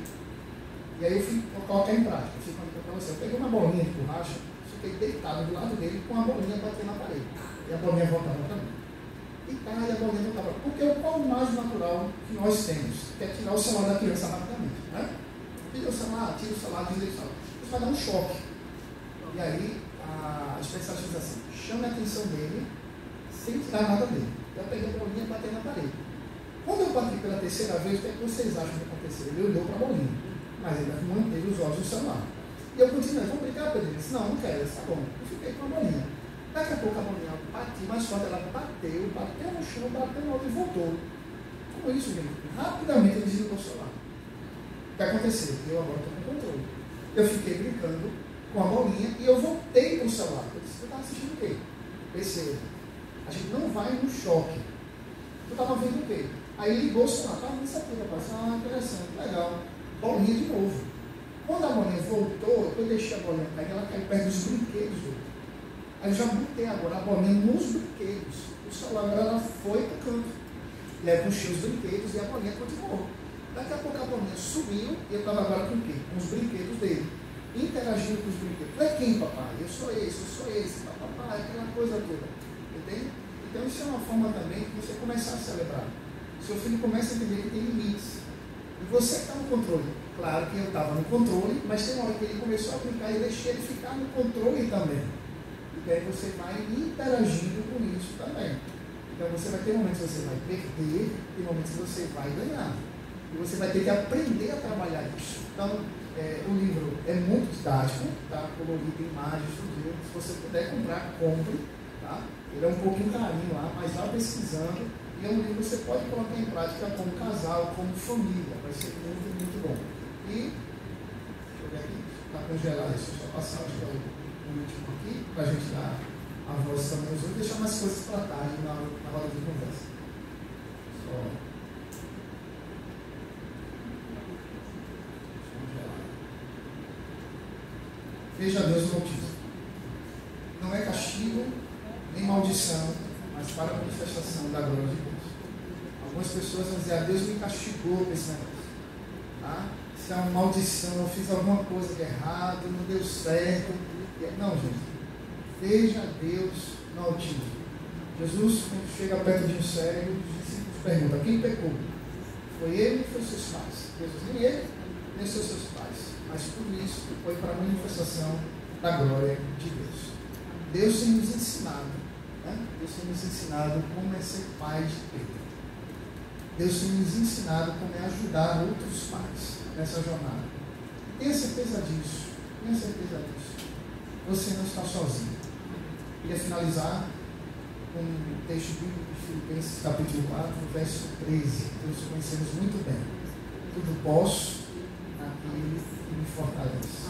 Speaker 3: e aí eu fui colocar em prática, eu fui contando para você. Eu peguei uma bolinha de borracha, fiquei deitado do lado dele com a bolinha batendo na parede, e a bolinha voltava para mim. E tá, e a bolinha voltava, porque é o qual mais natural que nós temos, que é tirar o celular da criança rapidamente, né? Tira o celular, desliga o celular. Isso vai dar um choque. E aí, a especialista diz assim, chame a atenção dele, sem tirar nada dele. Eu peguei a bolinha e bati na parede. Quando eu bati pela terceira vez, o que é que vocês acham que aconteceu? Ele olhou para a bolinha, mas ele manteve os olhos no celular. E eu continuei, vamos brincar, Pedro? Ele disse, não quero, tá bom. Eu fiquei com a bolinha. Daqui a pouco a bolinha bati mais forte, ela bateu no chão, bateu no outro e voltou. Como isso, gente? Rapidamente ele desligou o celular. O que aconteceu? Eu agora estou com controle. Eu fiquei brincando com a bolinha e eu voltei para o celular. Eu disse, você está assistindo o quê? Perceba, a gente não vai no choque. Tu estava vendo o quê? Aí ligou o celular, estava nisso aqui, rapaz. Ah, interessante, legal. Bolinha de novo. Quando a bolinha voltou, eu deixei a bolinha cair, ela caiu perto dos brinquedos dele. Aí eu já botei agora a bolinha nos brinquedos. O celular agora ela foi para o canto. E aí puxei os brinquedos e a bolinha continuou. Daqui a pouco a bolinha sumiu e eu estava agora com o quê? Com os brinquedos dele. Interagindo com os brinquedos. Tu é quem, papai? Eu sou esse, papai, aquela coisa toda. Entende? Então isso é uma forma também de você começar a celebrar. Seu filho começa a entender que tem limites. E você está no controle. Claro que eu estava no controle, mas tem uma hora que ele começou a brincar e eu deixei ele ficar no controle também. E aí você vai interagindo com isso também. Então você vai ter momentos que você vai perder e momentos que você vai ganhar. E você vai ter que aprender a trabalhar isso. Então, o livro é muito didático, tá? Colorido, imagens, tudo. Se você puder comprar, compre. Tá? Ele é um pouquinho carinho lá, mas vá pesquisando. E é um livro que você pode colocar em prática como casal, como família. Vai ser muito, muito bom. E, deixa eu ver aqui, está congelado, deixa eu só passar o último aqui, para a gente dar a voz também aos outros, deixar mais coisas para tarde na roda de conversa. Só. Veja Deus no motivo. Não é castigo, nem maldição, mas para a manifestação da glória de Deus. Algumas pessoas vão dizer, Deus me castigou com esse negócio. Tá? Isso é uma maldição, eu fiz alguma coisa de errado, não deu certo. Não, gente. Veja Deus no Altíssimo. Jesus, quando chega perto de um cego, os discípulos perguntam, quem pecou? Foi ele ou foi seus pais? Jesus, nem ele, nem seus pais. Mas tudo isso foi para a manifestação da glória de Deus. Deus tem nos ensinado, né? Deus tem nos ensinado como é ser pai de Pedro. Deus tem nos ensinado como é ajudar outros pais nessa jornada. Tenha certeza disso. Tenha certeza disso. Você não está sozinho. Queria finalizar com um texto bíblico de Filipenses, capítulo 4, verso 13. Nós conhecemos muito bem. Tudo posso naquele que me fortalece.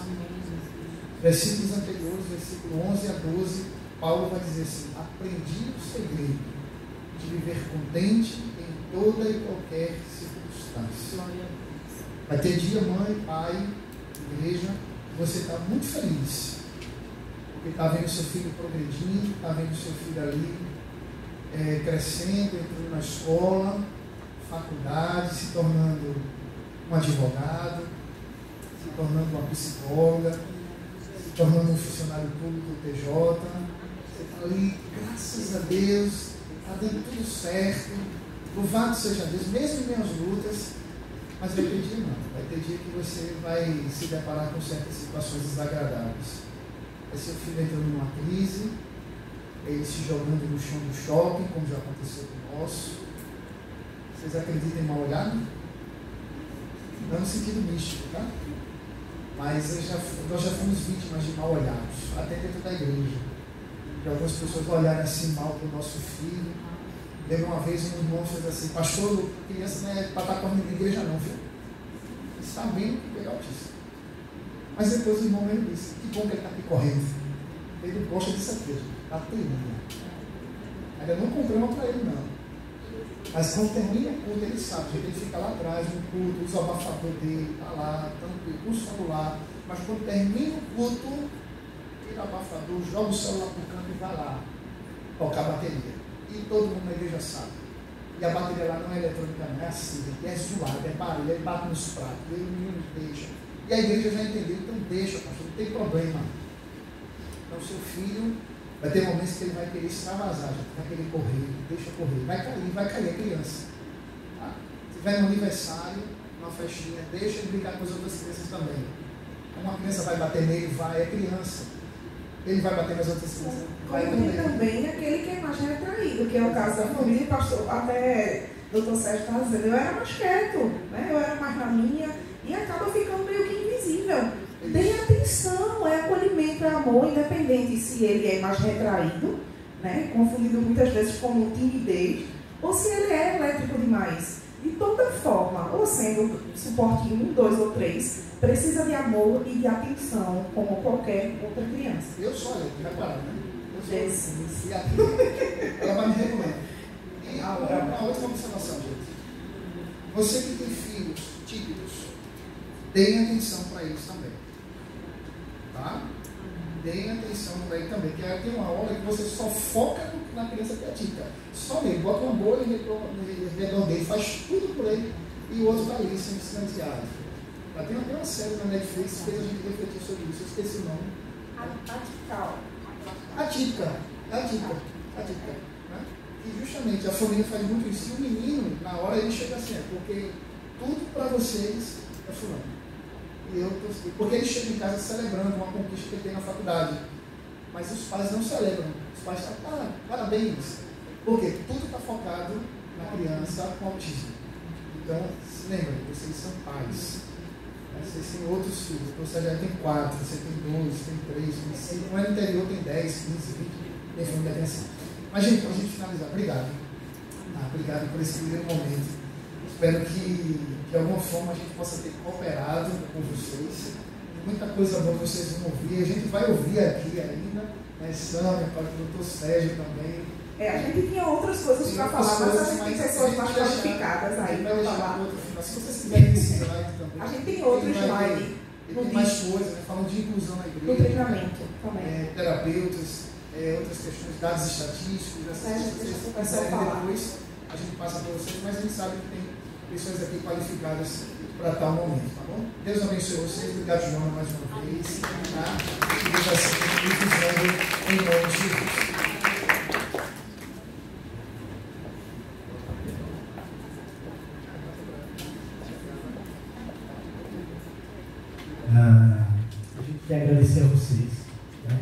Speaker 3: Versículos anteriores, versículo 11 a 12, Paulo vai dizer assim: aprendi o segredo de viver contente em toda e qualquer circunstância. Vai ter dia, mãe, pai, igreja, você está muito feliz, porque está vendo seu filho progredindo, está vendo seu filho ali crescendo, entrando na escola, faculdade, se tornando um advogado, se tornando uma psicóloga, se tornando um funcionário público do TJ. Você está ali, graças a Deus, está dando tudo certo, louvado seja Deus, mesmo em meio às lutas. Mas vai ter dia não, vai ter dia que você vai se deparar com certas situações desagradáveis. É seu filho entrando numa crise, ele se jogando no chão do shopping, como já aconteceu com o nosso. Vocês acreditam em mal olhado? Não no sentido místico, tá? Mas nós já fomos vítimas de mal olhados, até dentro da igreja. Que algumas pessoas olharam assim mal para o nosso filho. Lembra uma vez um irmão fez assim: pastor, criança não é para estar correndo na igreja não, viu? Ele está bem que pegar autismo. Mas depois o irmão mesmo disse: que bom que ele está aqui correndo. Ele gosta disso aqui, está terrível. Ainda não comprei uma para ele não. Mas quando termina o culto, ele sabe, ele fica lá atrás no culto, usa o abafador dele, está lá, tranquilo, usa o celular. Mas quando termina o culto, tira o abafador, joga o celular para o canto e vai lá tocar a bateria. E todo mundo na igreja sabe. E a bateria lá não é eletrônica, não é assim, é zoada, é barulho, ele bate nos pratos, ele não deixa. E a igreja já entendeu, então deixa, pastor, não tem problema. Então seu filho vai ter momentos que ele vai querer extravasar, vai querer correr, deixa correr, vai cair a criança. Tá? Se tiver no aniversário, numa festinha, deixa ele brincar com as outras crianças também. Uma criança vai bater nele, é criança. Ele vai bater nas outras crianças.
Speaker 4: Como também aquele que é mais retraído, que é o caso da família, pastor, até o Dr. Sérgio está dizendo, eu era mais quieto, né? Eu era mais na minha, e acaba ficando meio que invisível. Dê atenção, é acolhimento, é amor, independente se ele é mais retraído, né? Confundido muitas vezes com timidez, ou se ele é elétrico demais. De toda forma, ou sendo suporte 1, 2 ou 3, precisa de amor e de atenção, como qualquer outra criança.
Speaker 3: Eu sou elétrico, repara, né?
Speaker 4: Jesus.
Speaker 3: E aqui, ela vai me recomendar. E uma outra observação, gente. Você que tem filhos tímidos, deem atenção para eles também. Tá? Deem atenção para ele também, porque tem uma hora que você só foca na criança que é tímida. Só ele, bota uma bolha e redondeia, faz tudo por ele, e o outro está ali, sendo distanciado. Tem até uma série na Netflix que fez a gente refletir sobre isso, eu esqueci o nome. Atípica. Né? E justamente a família faz muito isso. E o menino, na hora, ele chega assim, porque tudo para vocês é fulano. Porque ele chega em casa celebrando uma conquista que ele tem na faculdade. Mas os pais não celebram. Os pais estão, parabéns. Porque tudo está focado na criança com autismo. Então, se lembrem, vocês são pais. Vocês têm outros filhos. Você já tem 4, você tem 2, tem 3, tem 5. Lá no interior tem 10, 15, 20. Tem família tem assim. Mas, gente, para a gente finalizar, obrigado. Obrigado por esse primeiro momento. Espero que de alguma forma a gente possa ter cooperado com vocês. Muita coisa boa vocês vão ouvir. A gente vai ouvir aqui ainda, né? Sâmia, o Dr. Sérgio também.
Speaker 4: A gente tinha outras coisas para falar, mas a gente tem pessoas mais qualificadas aí para falar.
Speaker 3: Se vocês quiserem esse slide também.
Speaker 4: A gente tem outro slide.
Speaker 3: Tem mais coisas, né? Falando de inclusão na igreja.
Speaker 4: No treinamento também.
Speaker 3: Terapeutas, outras questões, dados estatísticos, essas coisas que vocês quiserem depois. a gente passa para vocês, mas a gente sabe que tem pessoas aqui qualificadas para tal momento, tá bom? Deus abençoe vocês, obrigado, Joana, mais uma vez, tá? E Deus assim, em nome de Jesus.
Speaker 6: A gente quer agradecer a vocês, né?